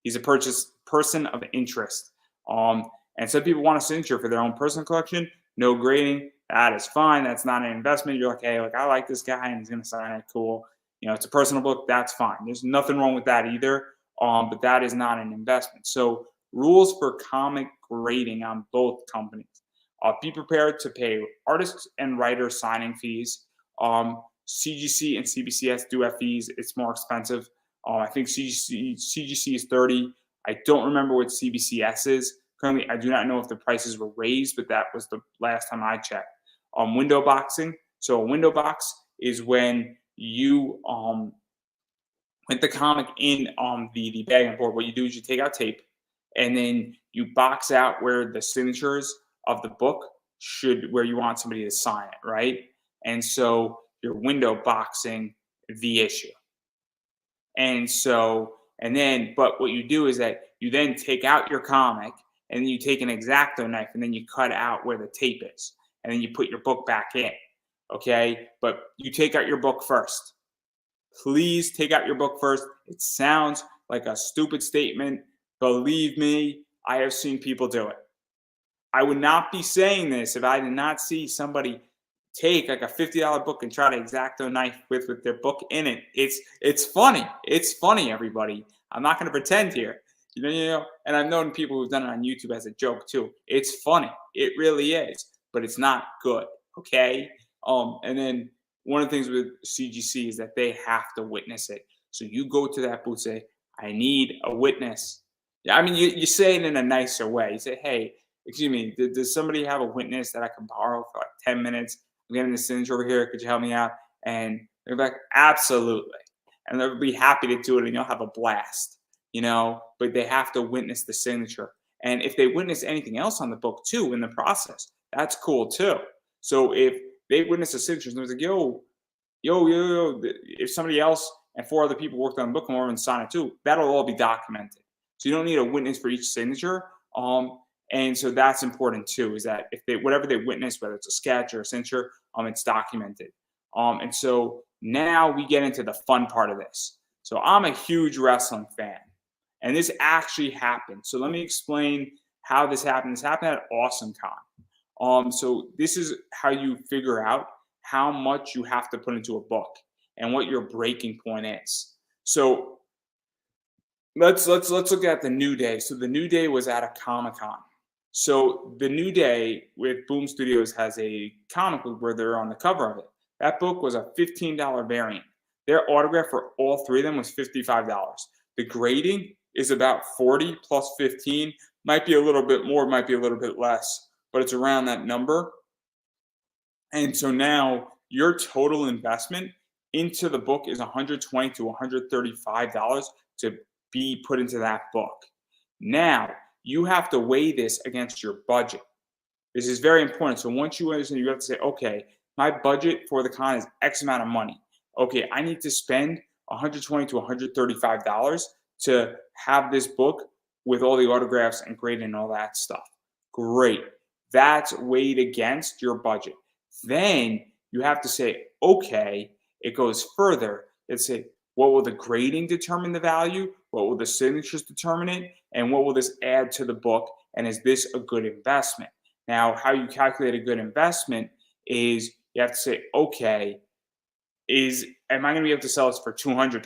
He's a person of interest. And some people want a signature for their own personal collection. No grading. That is fine. That's not an investment. You're like, hey, I like this guy and he's going to sign it. Cool. It's a personal book. That's fine. There's nothing wrong with that either. But that is not an investment. So rules for comic grading on both companies. Be prepared to pay artists and writers signing fees. CGC and CBCS do have fees. It's more expensive. I think CGC is $30. I don't remember what CBCS is. Currently, I do not know if the prices were raised, but that was the last time I checked. Window boxing. So a window box is when you put the comic in the bag and board. What you do is you take out tape, and then you box out where the signatures of the book where you want somebody to sign it, right? And so you're window boxing the issue. But what you do is that you then take out your comic and then you take an X-Acto knife and then you cut out where the tape is. And then you put your book back in, okay? But you take out your book first. Please take out your book first. It sounds like a stupid statement. Believe me, I have seen people do it. I would not be saying this if I did not see somebody take like a $50 book and try to X-Acto knife with their book in it. It's funny. It's funny, everybody. I'm not going to pretend here. And I've known people who've done it on YouTube as a joke too. It's funny. It really is, but it's not good. Okay. And then one of the things with CGC is that they have to witness it. So you go to that booth, say, I need a witness. Yeah, I mean, you say it in a nicer way. You say, hey, excuse me, does somebody have a witness that I can borrow for like 10 minutes? I'm getting this signature over here. Could you help me out? And they're like, absolutely. And they'll be happy to do it, and you'll have a blast, but they have to witness the signature. And if they witness anything else on the book too in the process, that's cool too. So if they witness the signature and they're like, yo, if somebody else and 4 other people worked on the book come over and sign it too, that'll all be documented. So you don't need a witness for each signature. And so that's important too, is that if whatever they witness, whether it's a sketch or a signature, it's documented. And so now we get into the fun part of this. So I'm a huge wrestling fan, and this actually happened. So let me explain how this happened. This happened at Awesome Con. So this is how you figure out how much you have to put into a book and what your breaking point is. So let's look at the New Day. So the New Day was at a Comic-Con. So the New Day with Boom Studios has a comic book where they're on the cover of it. That book was a $15 variant. Their autograph for all three of them was $55. The grading is about 40 plus 15. Might be a little bit more, might be a little bit less, but it's around that number. And so now your total investment into the book is $120 to $135 to be put into that book. Now, you have to weigh this against your budget. This is very important. So once you understand, you have to say, okay, my budget for the con is X amount of money. Okay, I need to spend $120 to $135 to have this book with all the autographs and grading and all that stuff. Great. That's weighed against your budget. Then you have to say, okay, it goes further. Let's say, what will the grading determine the value? What will the signatures determine it? And what will this add to the book? And is this a good investment? Now, how you calculate a good investment is you have to say, okay, am I going to be able to sell this for $200?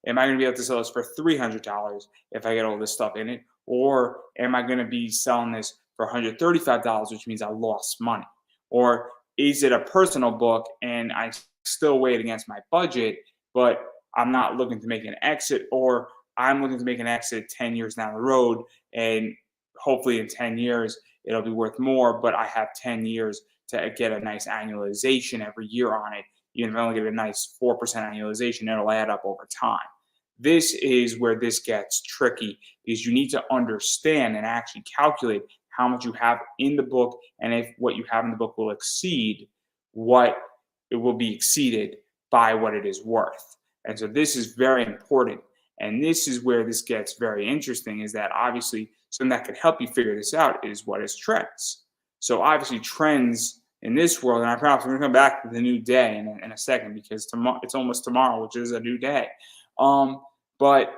Am I going to be able to sell this for $300 if I get all this stuff in it? Or am I going to be selling this for $135, which means I lost money? Or is it a personal book and I still weigh it against my budget, but I'm not looking to make an exit, or I'm looking to make an exit 10 years down the road, and hopefully in 10 years it'll be worth more, but I have 10 years to get a nice annualization every year on it. Even if I only get a nice 4% annualization, it'll add up over time. This is where this gets tricky, because you need to understand and actually calculate how much you have in the book, and if what you have in the book will exceed what it will be exceeded by what it is worth. And so this is very important. And this is where this gets very interesting, is that obviously something that could help you figure this out is what is trends. So obviously trends in this world, and I promise we're going to come back to the New Day in a second, because it's almost tomorrow, which is a new day. But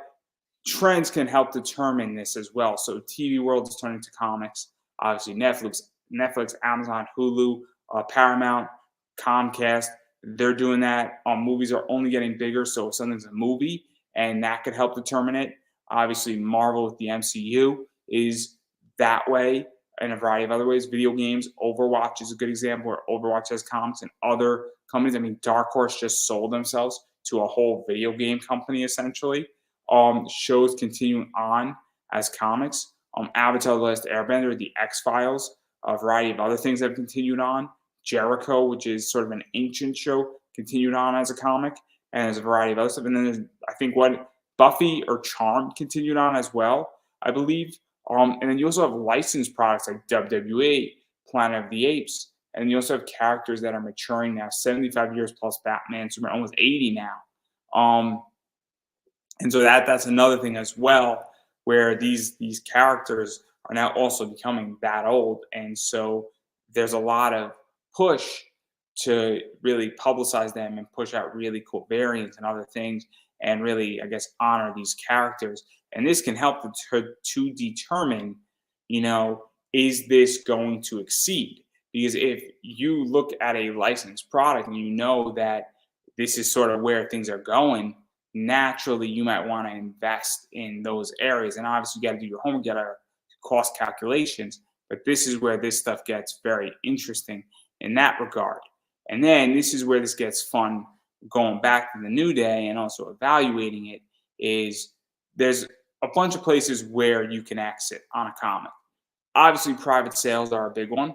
trends can help determine this as well. So TV world is turning to comics. Obviously Netflix, Amazon, Hulu, Paramount, Comcast, they're doing that. Movies are only getting bigger, so if something's a movie, and that could help determine it. Obviously, Marvel with the MCU is that way, and a variety of other ways. Video games, Overwatch is a good example, where Overwatch has comics, and other companies. I mean, Dark Horse just sold themselves to a whole video game company, essentially. Shows continuing on as comics. Avatar: The Last Airbender, The X-Files, a variety of other things that have continued on. Jericho, which is sort of an ancient show, continued on as a comic, and there's a variety of other stuff. And then there's, I think, what Buffy or Charmed continued on as well, I believe. And then you also have licensed products like WWE, Planet of the Apes, and you also have characters that are maturing now, 75 years plus Batman, Superman, almost 80 now. And so that's another thing as well, where these characters are now also becoming that old, and so there's a lot of push to really publicize them and push out really cool variants and other things, and really, I guess, honor these characters. And this can help to determine, is this going to exceed? Because if you look at a licensed product and you know that this is sort of where things are going, naturally you might want to invest in those areas. And obviously you got to do your homework, you got to cost calculations, but this is where this stuff gets very interesting in that regard. And then this is where this gets fun, going back to the New Day and also evaluating it, is there's a bunch of places where you can exit on a comic. Obviously private sales are a big one.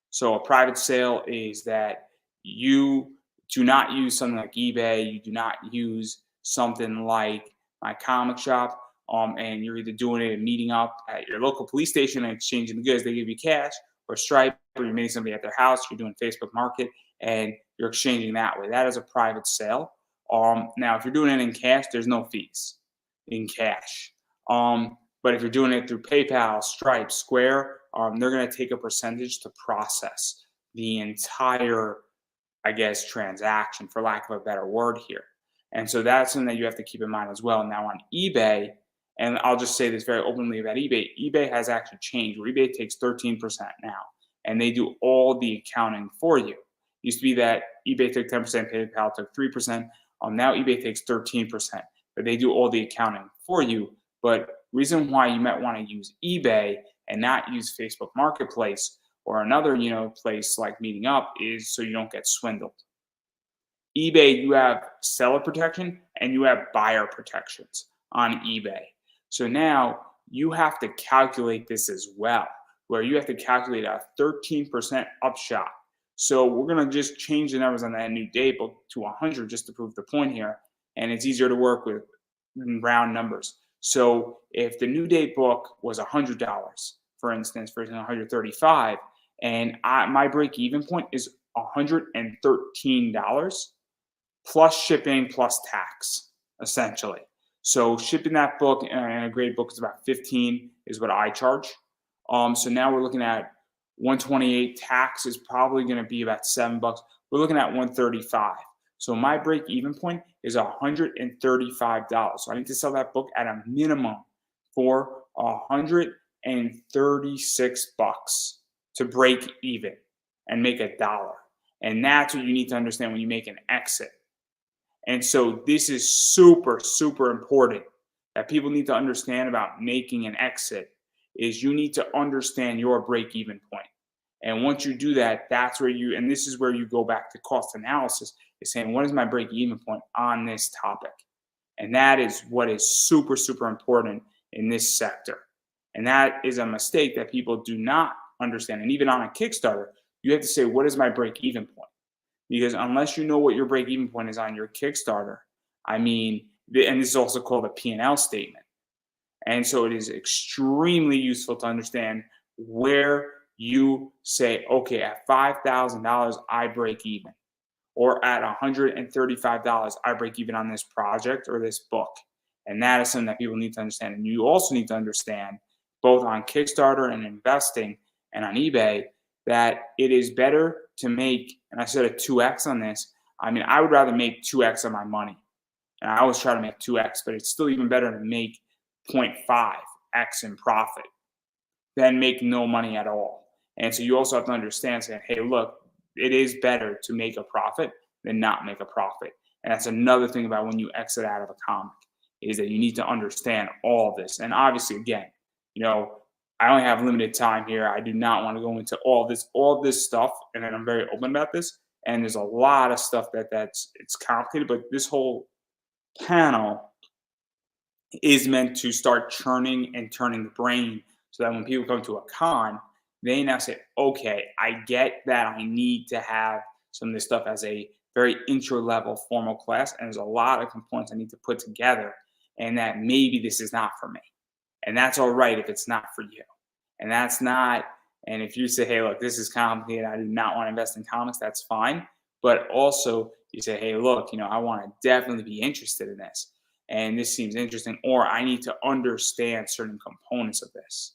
So a private sale is that you do not use something like eBay, you do not use something like My Comic Shop, and you're either doing it and meeting up at your local police station and exchanging the goods. They give you cash, or Stripe, or you're meeting somebody at their house, you're doing Facebook Market, and you're exchanging that way. That is a private sale. Now, if you're doing it in cash, there's no fees in cash. But if you're doing it through PayPal, Stripe, Square, they're going to take a percentage to process the entire, I guess, transaction, for lack of a better word here. And so that's something that you have to keep in mind as well. Now on eBay, and I'll just say this very openly about eBay, eBay has actually changed, where eBay takes 13% now, and they do all the accounting for you. It used to be that eBay took 10%, PayPal took 3%. Now eBay takes 13%, but they do all the accounting for you. But reason why you might want to use eBay and not use Facebook Marketplace or another, place like Meeting Up, is so you don't get swindled. eBay, you have seller protection and you have buyer protections on eBay. So now you have to calculate this as well, where you have to calculate a 13% upshot. So we're going to just change the numbers on that new date book to 100 just to prove the point here. And it's easier to work with round numbers. So if the new date book was $100, for instance, versus 135, and my break-even point is $113 plus shipping plus tax, essentially. So shipping that book and a great book is about 15 is what I charge. So now we're looking at 128. Tax is probably going to be about $7. We're looking at 135. So my break-even point is $135. So I need to sell that book at a minimum for $136 to break even and make $1. And that's what you need to understand when you make an exit. And so this is super, super important that people need to understand about making an exit is you need to understand your break-even point. And once you do that, that's where and this is where you go back to cost analysis, is saying, what is my break-even point on this topic? And that is what is super, super important in this sector. And that is a mistake that people do not understand. And even on a Kickstarter, you have to say, what is my break-even point? Because unless you know what your break-even point is on your Kickstarter, and this is also called a P&L statement. And so it is extremely useful to understand where you say, okay, at $5,000, I break even. Or at $135, I break even on this project or this book. And that is something that people need to understand. And you also need to understand, both on Kickstarter and investing and on eBay, that it is better to make, and I said a 2x on this, I would rather make 2x on my money. And I always try to make 2x, but it's still even better to make 0.5x in profit than make no money at all. And so you also have to understand, saying, hey, look, it is better to make a profit than not make a profit. And that's another thing about when you exit out of a comic, is that you need to understand all of this. And obviously, again, I only have limited time here. I do not want to go into all this stuff, and I'm very open about this. And there's a lot of stuff it's complicated, but this whole panel is meant to start churning and turning the brain, so that when people come to a con, they now say, okay, I get that I need to have some of this stuff as a very intro level formal class, and there's a lot of components I need to put together, and that maybe this is not for me. And that's all right if it's not for you. And that's not, and if you say, hey, look, this is complicated, I do not want to invest in comics, that's fine. But also you say, hey, look, I want to definitely be interested in this. And this seems interesting, or I need to understand certain components of this.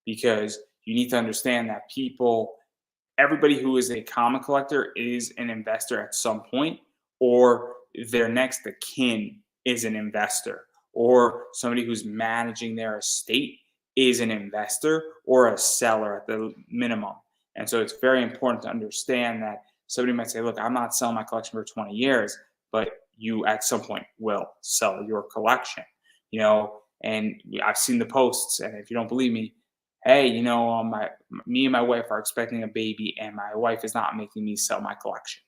Because you need to understand that everybody who is a comic collector is an investor at some point, or their next of kin is an investor, or somebody who's managing their estate is an investor or a seller at the minimum. And so it's very important to understand that somebody might say, look, I'm not selling my collection for 20 years, but you at some point will sell your collection, and I've seen the posts, and if you don't believe me, hey, me and my wife are expecting a baby, and my wife is not making me sell my collection,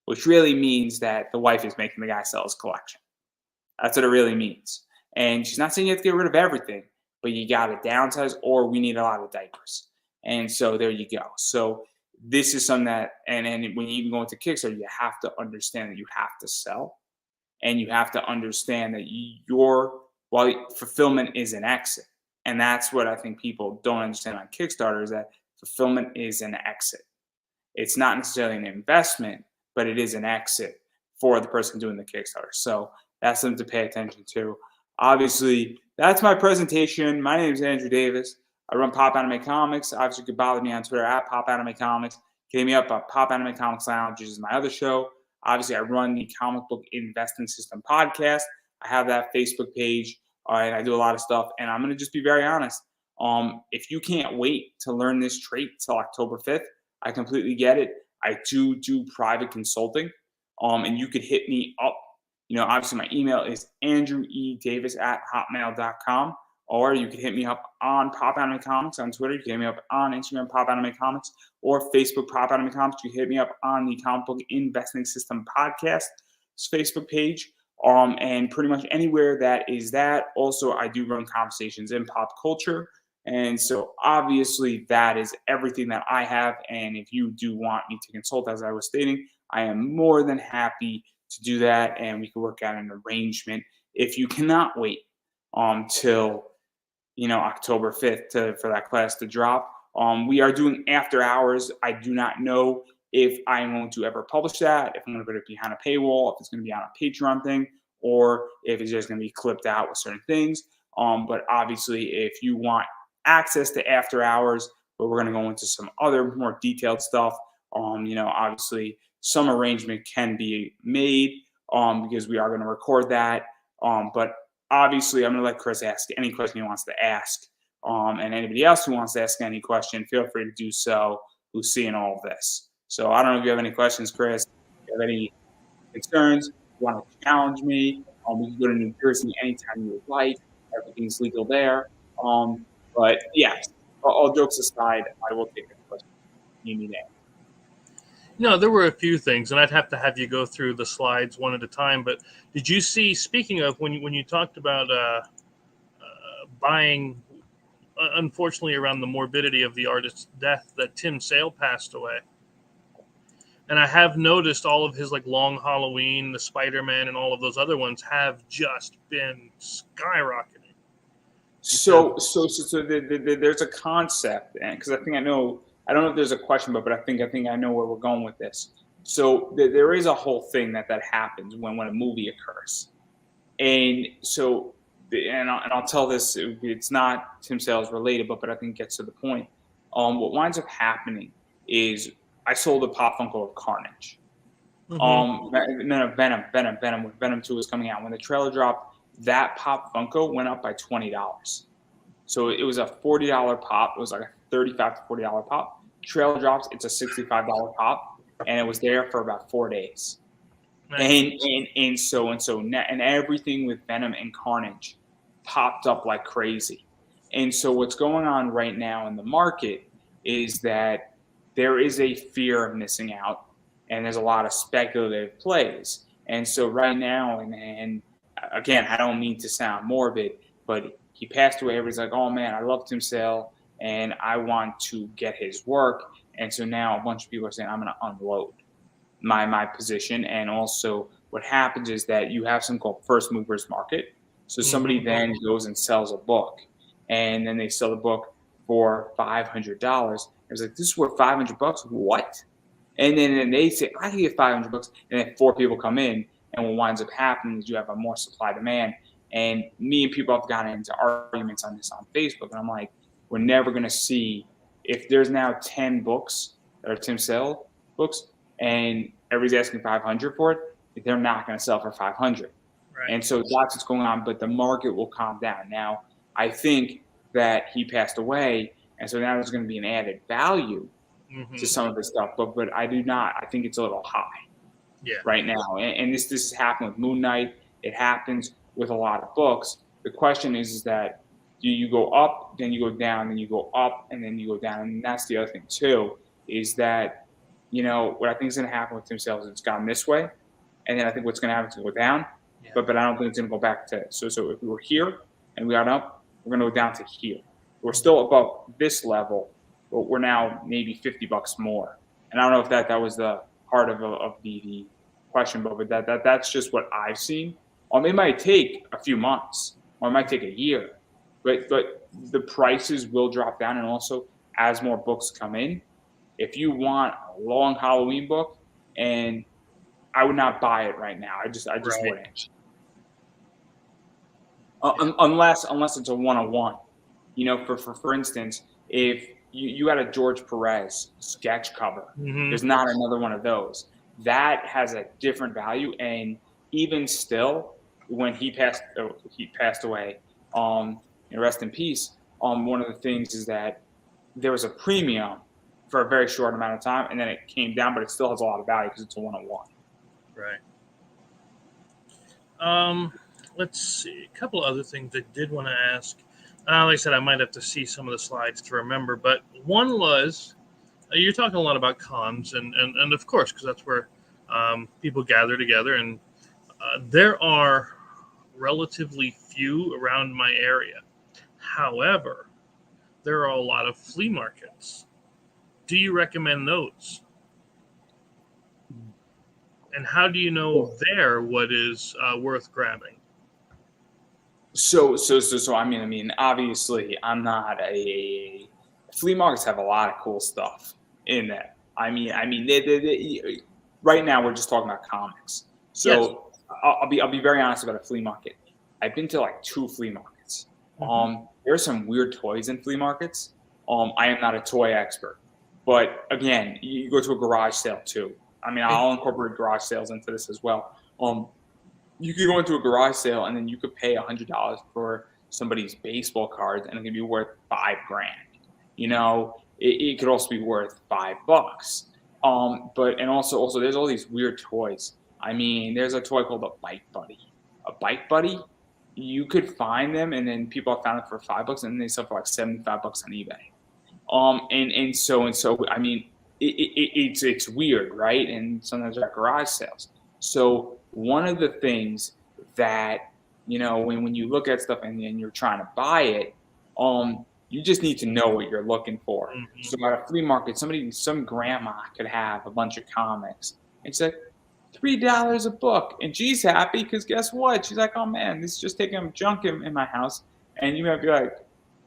which really means that the wife is making the guy sell his collection. That's what it really means. And she's not saying you have to get rid of everything, but you got to downsize, or we need a lot of diapers. And so there you go. So this is something that, and when you even go into Kickstarter, you have to understand that you have to sell, and you have to understand that fulfillment is an exit. And that's what I think people don't understand on Kickstarter, is that fulfillment is an exit. It's not necessarily an investment, but it is an exit for the person doing the Kickstarter. So that's something to pay attention to. Obviously, that's my presentation. My name is Andrew Davis. I run Pop Anime Comics. Obviously, you can bother me on Twitter at Pop Anime Comics. Hit me up at Pop Anime Comics Lounge, which is my other show. Obviously, I run the Comic Book Investing System podcast. I have that Facebook page, and I do a lot of stuff. And I'm going to just be very honest. If you can't wait to learn this trait till October 5th, I completely get it. I do private consulting, and you could hit me up. Obviously my email is andrewedavis@hotmail.com. or you can hit me up on Pop Anime Comics on Twitter. You can hit me up on Instagram, Pop Anime Comics, or Facebook, Pop Anime Comics. You can hit me up on the Comic Book Investing System Podcast Facebook page, and pretty much anywhere that is that. Also, I do run conversations in pop culture. And so obviously that is everything that I have. And if you do want me to consult, as I was stating, I am more than happy to do that. And we can work out an arrangement if you cannot wait till October 5th for that class to drop. We are doing after hours. I do not know if I'm going to ever publish that, if I'm going to put it behind a paywall, if it's going to be on a Patreon thing, or if it's just going to be clipped out with certain things. But obviously, if you want access to after hours, but we're going to go into some other more detailed stuff, obviously some arrangement can be made because we are going to record that. But obviously, I'm going to let Chris ask any question he wants to ask. And anybody else who wants to ask any question, feel free to do so, who's seeing all of this. So I don't know if you have any questions, Chris. If you have any concerns, you want to challenge me, we can go to New Jersey anytime you would like. Everything's legal there. But yes, all jokes aside, I will take a question. You need that. No, there were a few things, and I'd have to have you go through the slides one at a time. But did you see, speaking of, when you talked about buying, unfortunately, around the morbidity of the artist's death, that Tim Sale passed away? And I have noticed all of his Long Halloween, the Spider-Man, and all of those other ones have just been skyrocketing. So there's a concept, and because I don't know if there's a question, but I think I know where we're going with this. So there is a whole thing that happens when a movie occurs, and so I'll tell this. It's not Tim Sales related, but I think it gets to the point. What winds up happening is I sold a Pop Funko of Carnage. Venom. When Venom 2 was coming out, when the trailer dropped, that Pop Funko went up by $20. So it was a $40 pop. It was like a $35 to $40 pop. Trailer drops, it's a $65 pop, and it was there for about 4 days. Nice. And everything with Venom and Carnage popped up like crazy. And so what's going on right now in the market is that there is a fear of missing out, and there's a lot of speculative plays. And so right now, and again, I don't mean to sound morbid, but he passed away. Everybody's like, oh man, I love Tim Sale and I want to get his work. And so now a bunch of people are saying, I'm going to unload my position. And also what happens is that you have something called first movers market. So somebody then goes and sells a book, and then they sell the book for $500. It's like, this is worth $500. What? And then they say, I can get $500. And then 4 people come in. And what winds up happening is you have a more supply demand. And me and people have gotten into arguments on this on Facebook. And I'm like, we're never going to see, if there's now 10 books that are Tim Sale books and everybody's asking $500 for it, they're not going to sell for $500. Right. And so that's what's going on. But the market will calm down. Now, I think that he passed away. And so now there's going to be an added value to some of this stuff. But I do not. I think it's a little high. Yeah. Right now, and this has happened with Moon Knight. It happens with a lot of books. The question is that do you go up, then you go down, then you go up, and then you go down? And that's the other thing too, is that what I think is going to happen with Tim Sale is it's gone this way, and then I think what's going to happen is go down. Yeah. But I don't think it's going to go back to so if we were here and we got up, we're going to go down to here. We're still above this level, but we're now maybe $50 more. And I don't know if that was the part of the question, but that's just what I've seen. It might take a few months, or it might take a year, but the prices will drop down. And also, as more books come in, if you want a long Halloween book, and I would not buy it right now. I just right. Wouldn't. Unless it's a one-on-one. For instance, if you had a George Perez sketch cover. There's not another one of those. That has a different value. And even still, when he passed away, and rest in peace, one of the things is that there was a premium for a very short amount of time, and then it came down, but it still has a lot of value because it's a one-on-one. Right. Let's see. A couple other things I did want to ask. Like I said, I might have to see some of the slides to remember, but one was you're talking a lot about cons, and of course, because that's where people gather together, and there are relatively few around my area. However, there are a lot of flea markets. Do you recommend those? And how do you know there what is worth grabbing? So, I mean, obviously, I'm not a flea markets have a lot of cool stuff in there. Right now we're just talking about comics. Yes. So I'll be very honest about a flea market. I've been to like 2 flea markets. Mm-hmm. There are some weird toys in flea markets. I am not a toy expert, but again, you go to a garage sale too. I mean, I'll incorporate garage sales into this as well. You could go into a garage sale and then you could pay $100 for somebody's baseball cards and it could be worth 5 grand. It could also be worth $5. But and also there's all these weird toys. I mean, there's a toy called a Bike Buddy. A Bike Buddy, you could find them and then people have found it for $5 and they sell for like $75 on eBay. And so I mean, it's weird, right? And sometimes they're at garage sales. So one of the things that when you look at stuff and you're trying to buy it, you just need to know what you're looking for. Mm-hmm. So at a flea market, some grandma could have a bunch of comics. And she's like, $3 a book, and she's happy because guess what? She's like, oh man, this is just taking junk in my house, and you might be like,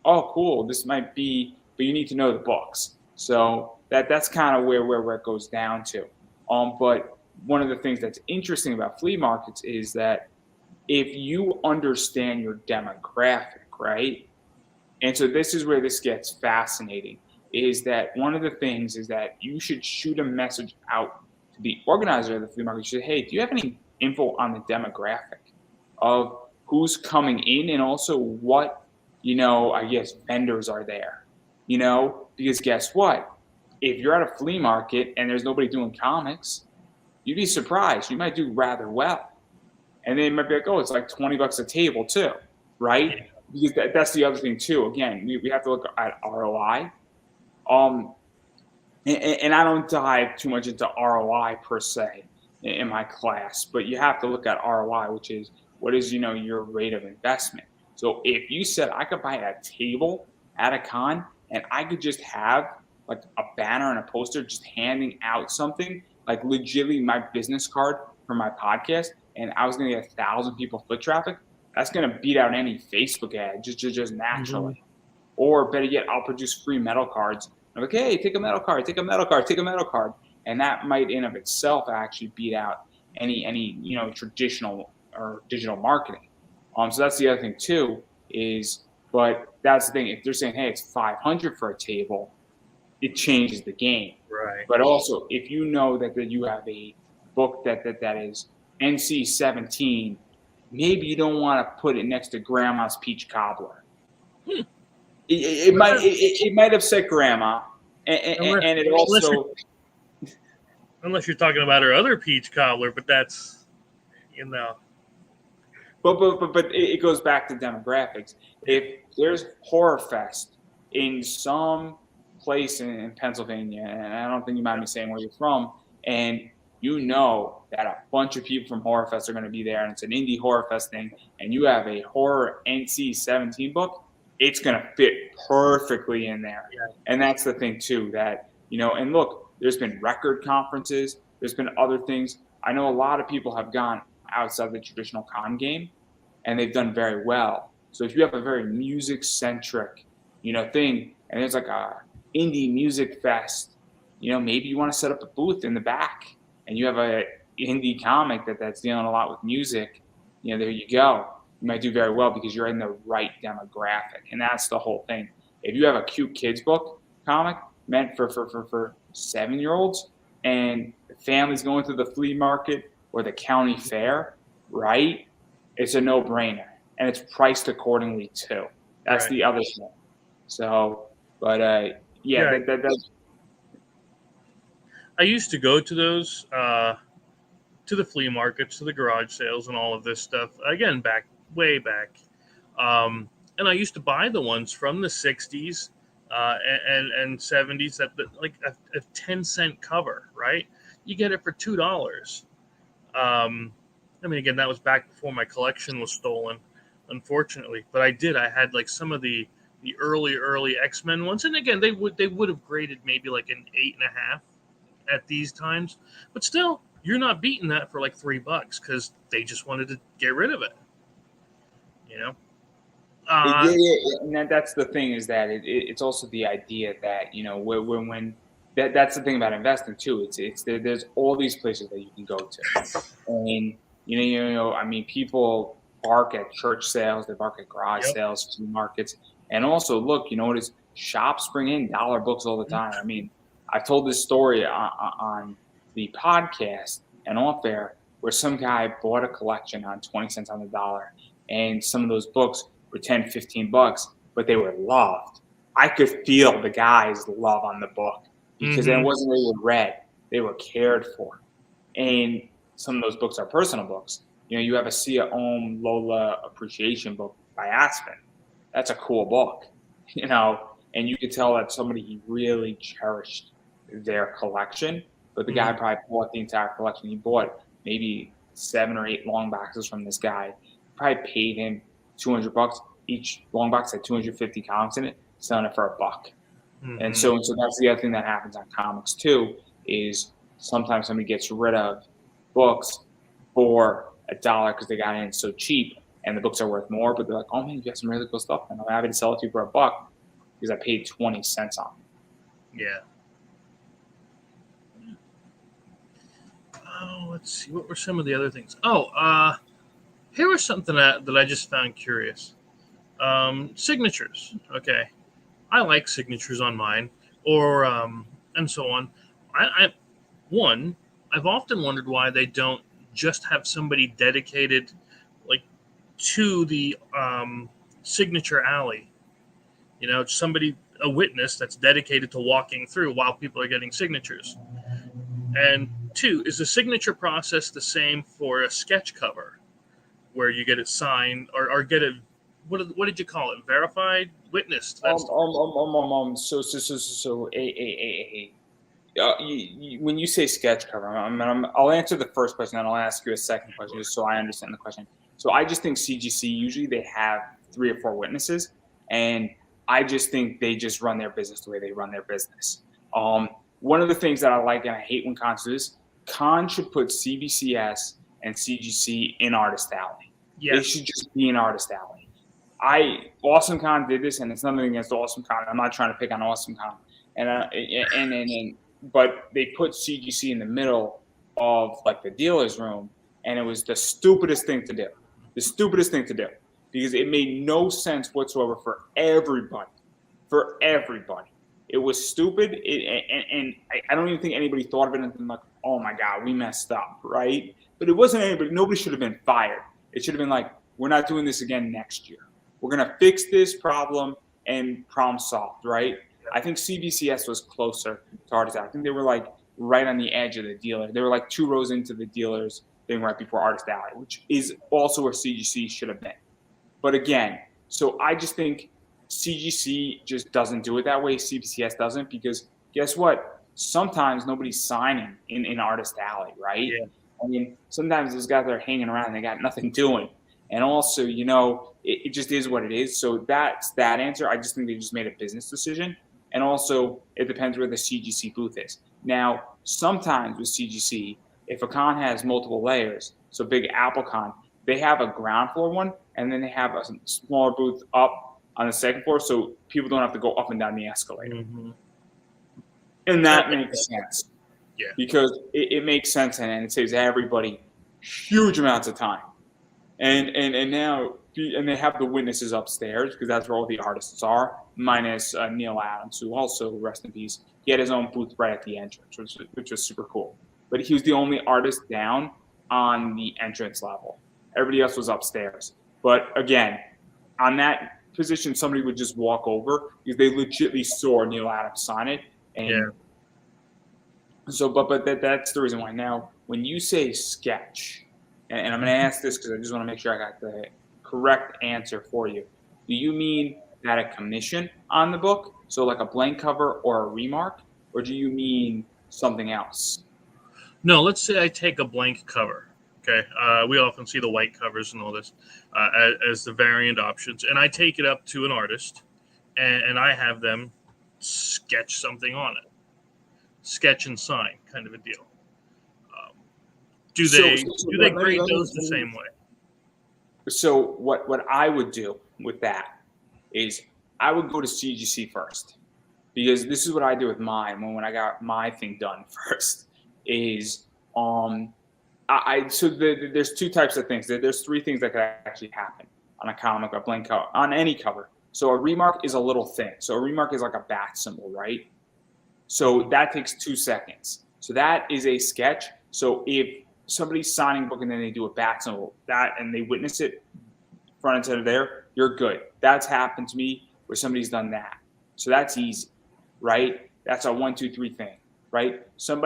oh cool, this might be, but you need to know the books. So that's kind of where it goes down to. But one of the things that's interesting about flea markets is that if you understand your demographic, right? And so this is where this gets fascinating, is that one of the things is that you should shoot a message out to the organizer of the flea market. You say, hey, do you have any info on the demographic of who's coming in and also what, I guess vendors are there, because guess what? If you're at a flea market and there's nobody doing comics, you'd be surprised. You might do rather well. And then it might be like, oh, it's like $20 a table too, right? Because that's the other thing too. Again, we have to look at ROI. And I don't dive too much into ROI per se in my class, but you have to look at ROI, which is what is, your rate of investment. So if you said I could buy a table at a con and I could just have like a banner and a poster just handing out something, like legitimately my business card for my podcast, and I was going to get 1,000 people foot traffic, that's going to beat out any Facebook ad just naturally. Mm-hmm. Or better yet, I'll produce free metal cards. I'm like, hey, take a metal card, take a metal card, take a metal card. And that might in of itself actually beat out any traditional or digital marketing. So that's the other thing too but that's the thing. If they're saying, hey, it's 500 for a table, it changes the game. Right. But also, if you know that you have a book that is NC-17, maybe you don't want to put it next to Grandma's Peach Cobbler. It might upset Grandma, and it also. Unless you're talking about her other peach cobbler, but that's, But it goes back to demographics. If there's Horror Fest in some place in Pennsylvania, and I don't think you mind me saying where you're from, and you know that a bunch of people from Horror Fest are going to be there, and it's an indie Horror Fest thing, and you have a horror NC-17 book, it's going to fit perfectly in there. Yeah. And that's the thing too, that, and look, there's been record conferences, there's been other things. I know a lot of people have gone outside the traditional con game, and they've done very well. So if you have a very music-centric, thing, and there's like a indie music fest, maybe you want to set up a booth in the back, and you have a indie comic that's dealing a lot with music, there you go. You might do very well because you're in the right demographic, and that's the whole thing. If you have a cute kids book comic meant for 7-year-olds, and the family's going to the flea market or the county fair, right? It's a no-brainer, and it's priced accordingly too. That's right. The other thing. So, but yeah. That's. I used to go to those, to the flea markets, to the garage sales, and all of this stuff. Again, way back. And I used to buy the ones from the 60s and 70s that like a 10-cent cover, right? You get it for $2. Um, I mean, again, that was back before my collection was stolen, unfortunately. But I had like some of the early X-Men ones, and again, they would have graded maybe like an 8.5 at these times, but still, you're not beating that for like $3 because they just wanted to get rid of it. You know, Yeah, uh, and that's the thing is that it's also the idea that when that's the thing about investing too. There's all these places that you can go to, and I mean, people bark at church sales, they bark at garage yep. sales, flea markets, and also look, what is shops bring in dollar books all the time. I mean, I've told this story on the podcast and off there where some guy bought a collection on 20 cents on the dollar, and some of those books were 10, $15, but they were loved. I could feel the guy's love on the book because it Mm-hmm. wasn't they were read, they were cared for. And some of those books are personal books. You have a Sia Om Lola appreciation book by Aspen. That's a cool book, and you could tell that somebody really cherished their collection. But the guy Mm-hmm. probably bought the entire collection. He bought maybe 7 or 8 long boxes from this guy. Probably paid him $200. Each long box had 250 comics in it, selling it for $1. And Mm-hmm. so that's the other thing that happens on comics too, is sometimes somebody gets rid of books for $1 because they got in so cheap and the books are worth more, but they're like, oh man, you got some really cool stuff, and I'm happy to sell it to you for $1 because I paid 20 cents on it. Yeah. Oh, let's see. What were some of the other things? Oh, here was something that I just found curious. Signatures. Okay, I like signatures on mine, or and so on. I one, I've often wondered why they don't just have somebody dedicated, like, to the signature alley. Somebody, a witness that's dedicated to walking through while people are getting signatures. And two, is the signature process the same for a sketch cover, where you get it signed or get it? What did you call it? Verified, witnessed. That's When you say sketch cover, I'll answer the first question, and I'll ask you a second question just so I understand the question. So I just think CGC usually they have 3 or 4 witnesses, and I just think they just run their business the way they run their business. Um, One of the things that I like and I hate when cons do this, con should put CBCS and CGC in Artist Alley. They yes. should just be in Artist Alley. Awesome Con did this, and it's nothing against Awesome Con. I'm not trying to pick on Awesome Con, and but they put CGC in the middle of like the dealer's room, and it was the stupidest thing to do. The stupidest thing to do because it made no sense whatsoever for everybody. For everybody, it was stupid. And I don't even think anybody thought of it and like, oh my god, we messed up, right? But it wasn't anybody. Nobody should have been fired. It should have been like, we're not doing this again next year. We're gonna fix this problem and problem solved, right? I think CBCS was closer to Artist Alley. I think they were like right on the edge of the dealer. They were like 2 rows into the dealer's thing right before Artist Alley, which is also where CGC should have been. But again, so I just think CGC just doesn't do it that way. CBCS doesn't because guess what? Sometimes nobody's signing in Artist Alley, right? Yeah. I mean, sometimes those guys are hanging around and they got nothing doing. And also, it just is what it is. So that's that answer. I just think they just made a business decision. And also, it depends where the CGC booth is. Now, sometimes with CGC, if a con has multiple layers, so Big Apple Con, they have a ground floor one, and then they have a smaller booth up on the second floor, so people don't have to go up and down the escalator. Mm-hmm. And that makes sense. Yeah. Because it makes sense and it saves everybody huge amounts of time. And now they have the witnesses upstairs because that's where all the artists are, minus Neil Adams, who also, rest in peace, he had his own booth right at the entrance, which was super cool. But he was the only artist down on the entrance level. Everybody else was upstairs. But again, on that position, somebody would just walk over because they legitimately saw Neil Adams sign it. And Yeah. so, but that's the reason why. Now, when you say sketch, and I'm going to ask this because I just want to make sure I got the correct answer for you. Do you mean that a commission on the book, so like a blank cover or a remark, or do you mean something else? No, let's say I take a blank cover. Okay, we often see the white covers and all this as the variant options, and I take it up to an artist, and I have them sketch something on it, sketch and sign, kind of a deal. Um, do So, they so, so do they let me, grade let me, those the same way? so what I would do with that is I would go to CGC first, because this is what I did with mine when I got my thing done first. Is so there's two types of things. There's three things that could actually happen on a comic, a blank cover, on any cover. So a remark is a little thing. So a remark is like a bat symbol, right? So that takes 2 seconds. So that is a sketch. So if somebody's signing a book and then they do a bat symbol, that and they witness it front and center there, you're good. That's happened to me where somebody's done that. So that's easy, right? That's a 1, 2, 3 thing, right? Some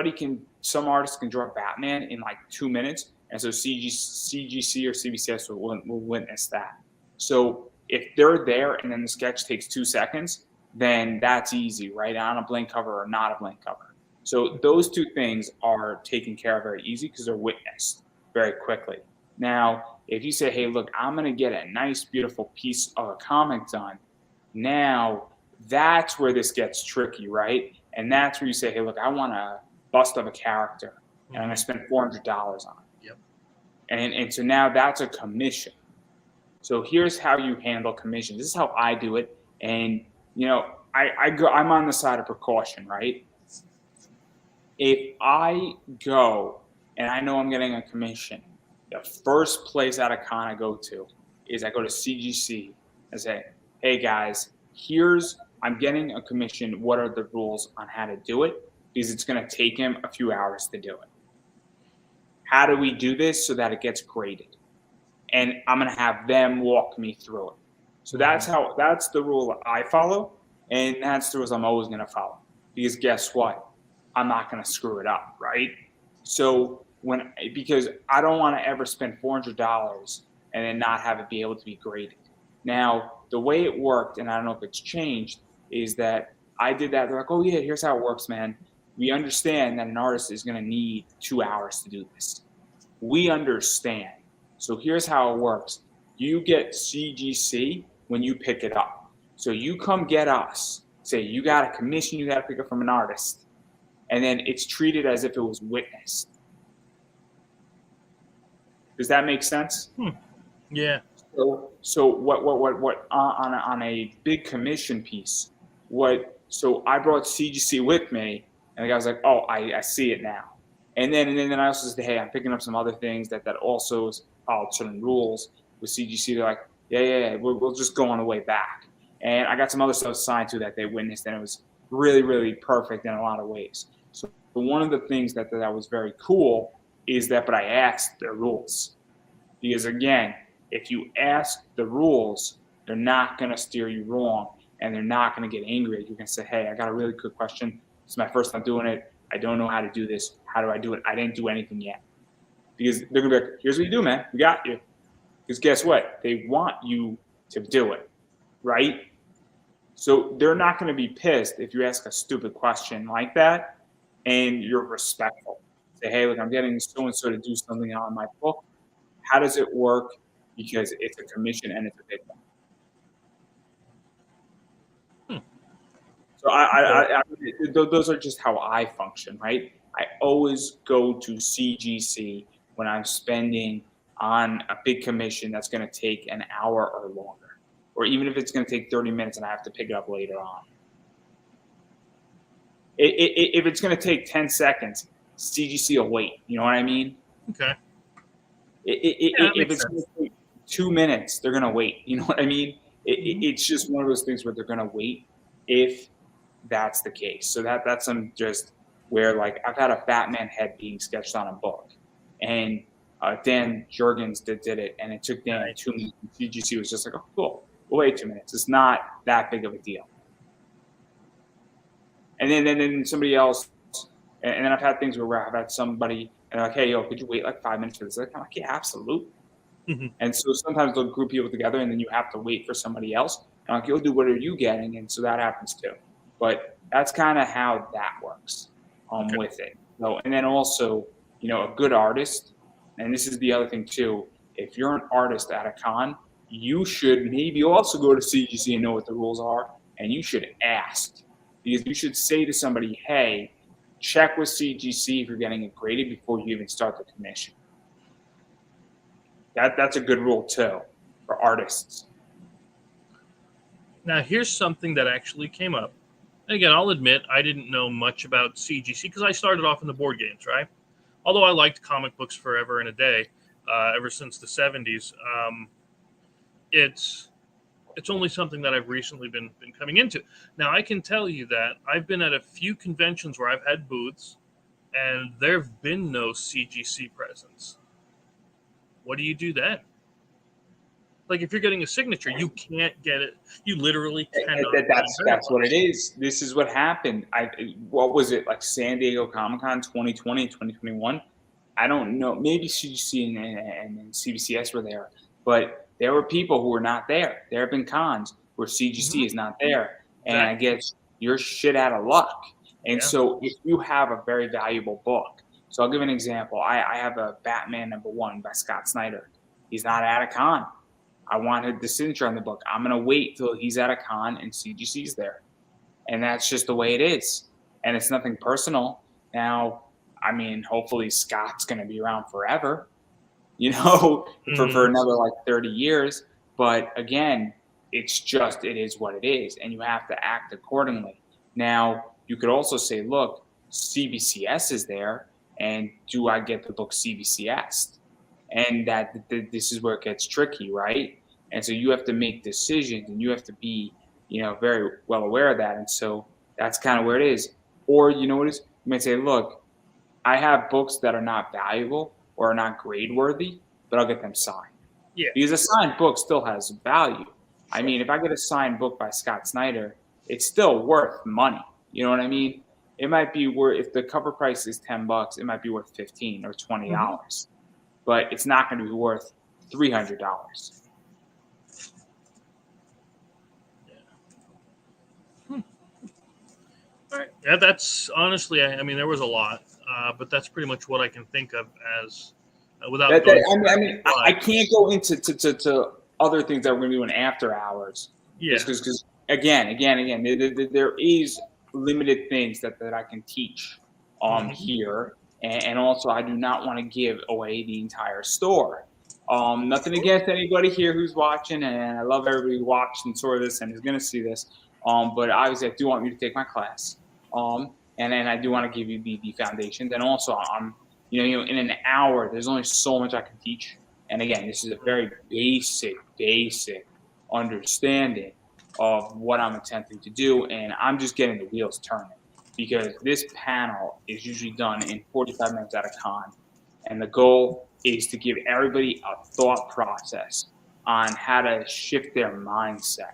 artists can draw Batman in like 2 minutes, and so CGC or CBCS will witness that. So if they're there and then the sketch takes 2 seconds, then that's easy, right? On a blank cover or not a blank cover. So those two things are taken care of very easy because they're witnessed very quickly. Now, if you say, hey, look, I'm going to get a nice, beautiful piece of a comic done, now that's where this gets tricky, right? And that's where you say, hey, look, I want a bust of a character and I'm going to spend $400 on it. Yep. And so now that's a commission. So here's how you handle commissions. This is how I do it. And, I'm on the side of precaution, right? If I go and I know I'm getting a commission, the first place out of con I go to is I go to CGC and say, hey guys, I'm getting a commission. What are the rules on how to do it? Because it's going to take him a few hours to do it. How do we do this so that it gets graded? And I'm going to have them walk me through it. So that's the rule I follow. And that's the rules I'm always going to follow. Because guess what? I'm not going to screw it up, right? So because I don't want to ever spend $400 and then not have it be able to be graded. Now, the way it worked, and I don't know if it's changed, is that I did that. They're like, oh yeah, here's how it works, man. We understand that an artist is going to need 2 hours to do this. We understand. So here's how it works. You get CGC when you pick it up. So you come get us. Say you got a commission you got to pick up from an artist. And then it's treated as if it was witnessed. Does that make sense? Yeah. So what on a big commission piece? So I brought CGC with me, and the guy was like, "Oh, I see it now." And then I also said, "Hey, I'm picking up some other things that also followed certain rules with CGC." They're like, "Yeah, we'll just go on the way back." And I got some other stuff signed to that they witnessed, and it was really, really perfect in a lot of ways. So one of the things that was very cool is that, but I asked their rules. Because again, if you ask the rules, they're not going to steer you wrong and they're not going to get angry. You're going to say, hey, I got a really good question. It's my first time doing it. I don't know how to do this. How do I do it? I didn't do anything yet. Because they're going to be like, here's what you do, man. We got you. Because guess what? They want you to do it, right? So they're not going to be pissed if you ask a stupid question like that and you're respectful. Say, hey, look, I'm getting so-and-so to do something on my book. How does it work? Because it's a commission and it's a big one. So those are just how I function, right? I always go to CGC when I'm spending on a big commission that's going to take an hour or longer, or even if it's going to take 30 minutes and I have to pick it up later on. If it's going to take 10 seconds, CGC will wait. You know what I mean? Okay. If it's going to take 2 minutes, they're going to wait. You know what I mean? It's just one of those things where they're going to wait if that's the case. So that's some just where, like, I've had a Batman head being sketched on a book, and Dan Jurgens did it, and it took Dan 2 minutes. CGC was just like, oh, cool. We'll wait 2 minutes. It's not that big of a deal. And then somebody else, and then I've had things where I've had somebody, and they're like, hey, yo, could you wait like 5 minutes for this? I'm like, yeah, absolutely. Mhm. And so sometimes they'll group people together, and then you have to wait for somebody else. And like, you'll do what are you getting, and so that happens too. But that's kind of how that works Okay. with it. So, and then also, a good artist, and this is the other thing too. If you're an artist at a con, you should maybe also go to CGC and know what the rules are, and you should ask because you should say to somebody, "Hey, check with CGC if you're getting it graded before you even start the commission." That's a good rule too for artists. Now, here's something that actually came up. And again, I'll admit I didn't know much about CGC because I started off in the board games, right? Although I liked comic books forever and a day, ever since the 70s. It's it's only something that I've recently been coming into. Now, I can tell you that I've been at a few conventions where I've had booths, and there've been no CGC presence. What do you do then? Like, if you're getting a signature, you can't get it. You literally cannot That's what it is. This is what happened. What was it, like San Diego Comic Con 2020, 2021? I don't know. Maybe CGC and CBCS were there, but there were people who were not there. There have been cons where CGC Mhm. is not there, and I Exactly. guess you're shit out of luck. And Yeah. so, if you have a very valuable book, so I'll give an example. I have a Batman #1 by Scott Snyder. He's not at a con. I wanted the signature on the book. I'm gonna wait till he's at a con and CGC's there, and that's just the way it is. And it's nothing personal. Now, I mean, hopefully Scott's gonna be around forever, you know, for Mhm. another like 30 years. But again, it is what it is, and you have to act accordingly. Now, you could also say, look, CBCS is there, and do I get the book CBCS? And this is where it gets tricky, right? And so you have to make decisions, and you have to be, very well aware of that. And so that's kind of where it is. Or you know what it is? You might say, look, I have books that are not valuable or are not grade worthy, but I'll get them signed Yeah. because a signed book still has value. I Sure. mean, if I get a signed book by Scott Snyder, it's still worth money. You know what I mean? It might be worth, if the cover price is $10, it might be worth 15 or Mhm. $20, but it's not going to be worth $300. Yeah. Hmm. All right. Yeah, that's honestly, I mean, there was a lot, but that's pretty much what I can think of as without going too I mean, I wide. can't go into to other things that we're going to do in after hours, just Yeah. because again, there is limited things that I can teach Hmm. here, and also I do not want to give away the entire store. Nothing Sure. against anybody here who's watching, and I love everybody who watched and saw this and is going to see this. But obviously, I do want you to take my class. And then I do want to give you the foundations, and also I'm in an hour, there's only so much I can teach. And again, this is a very basic understanding of what I'm attempting to do. And I'm just getting the wheels turning because this panel is usually done in 45 minutes at a con. And the goal is to give everybody a thought process on how to shift their mindset.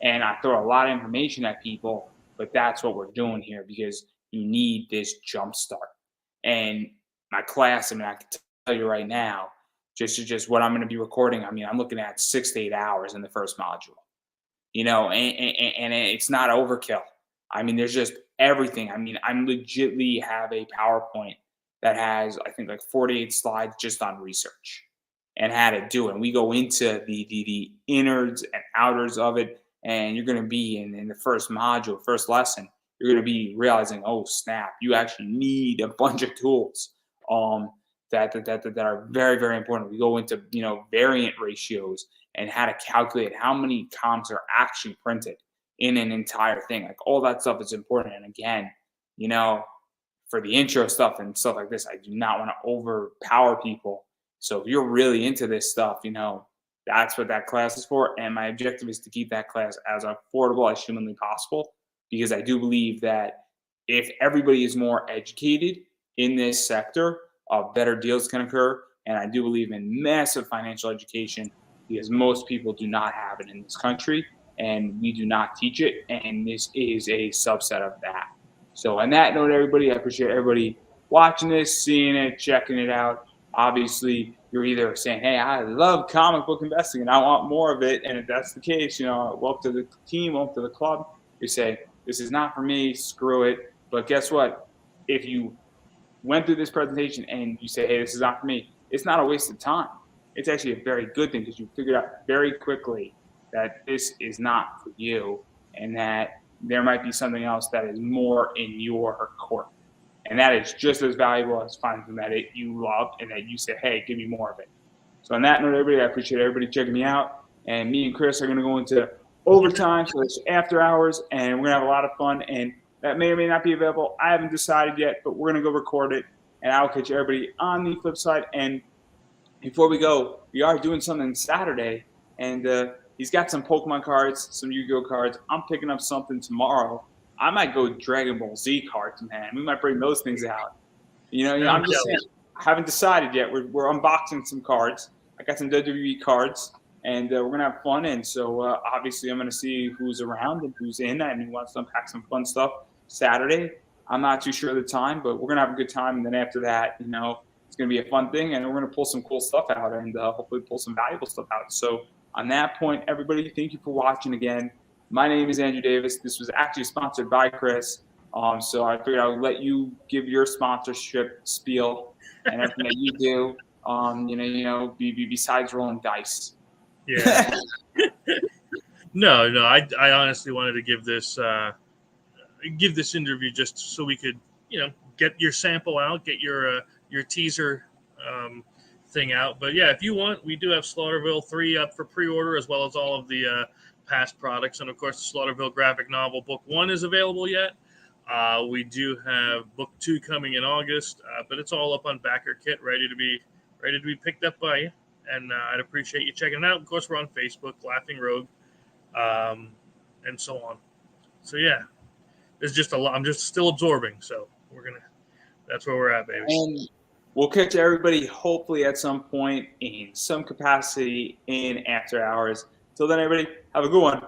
And I throw a lot of information at people, but that's what we're doing here because you need this jump start. And my class, I mean, I can tell you right now, just what I'm going to be recording. I mean, I'm looking at 6 to 8 hours in the first module, and it's not overkill. I mean, there's just everything. I mean, I'm legitly have a PowerPoint that has, I think, like 48 slides just on research and how to do it. And we go into the innards and outers of it. And you're going to be in the first module, first lesson, you're going to be realizing, oh, snap, you actually need a bunch of tools that are very, very important. We go into, variant ratios and how to calculate how many comps are actually printed in an entire thing. Like all that stuff is important. And again, you know, for the intro stuff and stuff like this, I do not want to overpower people. So if you're really into this stuff, that's what that class is for. And my objective is to keep that class as affordable as humanly possible because I do believe that if everybody is more educated in this sector, better deals can occur. And I do believe in massive financial education because most people do not have it in this country and we do not teach it. And this is a subset of that. So, on that note, everybody, I appreciate everybody watching this, seeing it, checking it out. obviously you're either saying, hey, I love comic book investing and I want more of it. And if that's the case, welcome to the team, welcome to the club. You say, this is not for me, screw it. But guess what? If you went through this presentation and you say, hey, this is not for me, it's not a waste of time. It's actually a very good thing because you figured out very quickly that this is not for you and that there might be something else that is more in your court. And that is just as valuable as finding something that you love and that you say, hey, give me more of it. So on that note, everybody, I appreciate everybody checking me out. And me and Chris are going to go into overtime, so it's after hours, and we're going to have a lot of fun. And that may or may not be available. I haven't decided yet, but we're going to go record it. And I'll catch everybody on the flip side. And before we go, we are doing something Saturday. And he's got some Pokemon cards, some Yu-Gi-Oh cards. I'm picking up something tomorrow. I might go Dragon Ball Z cards, man. We might bring those things out. I'm just saying, I haven't decided yet. We're unboxing some cards. I got some WWE cards, and we're going to have fun. And so, obviously, I'm going to see who's around and who's in and who wants to unpack some fun stuff Saturday. I'm not too sure of the time, but we're going to have a good time. And then after that, it's going to be a fun thing, and we're going to pull some cool stuff out and hopefully pull some valuable stuff out. So on that point, everybody, thank you for watching again. My name is Andrew Davis. This was actually sponsored by Chris. So I figured I would let you give your sponsorship spiel and everything that you do, besides rolling dice. Yeah. No. I honestly wanted to give this interview just so we could, get your sample out, get your teaser thing out. But yeah, if you want, we do have Slaughterville 3 up for pre-order, as well as all of the past products. And of course, the Slaughterville graphic novel book 1 is available yet. We do have book 2 coming in August, but it's all up on BackerKit, ready to be picked up by you. And I'd appreciate you checking it out. Of course, we're on Facebook, Laughing Rogue, and so on. So yeah, there's just a lot. I'm just still absorbing. So that's where we're at, baby. And we'll catch everybody hopefully at some point in some capacity in after hours. Till then, everybody, have a good one.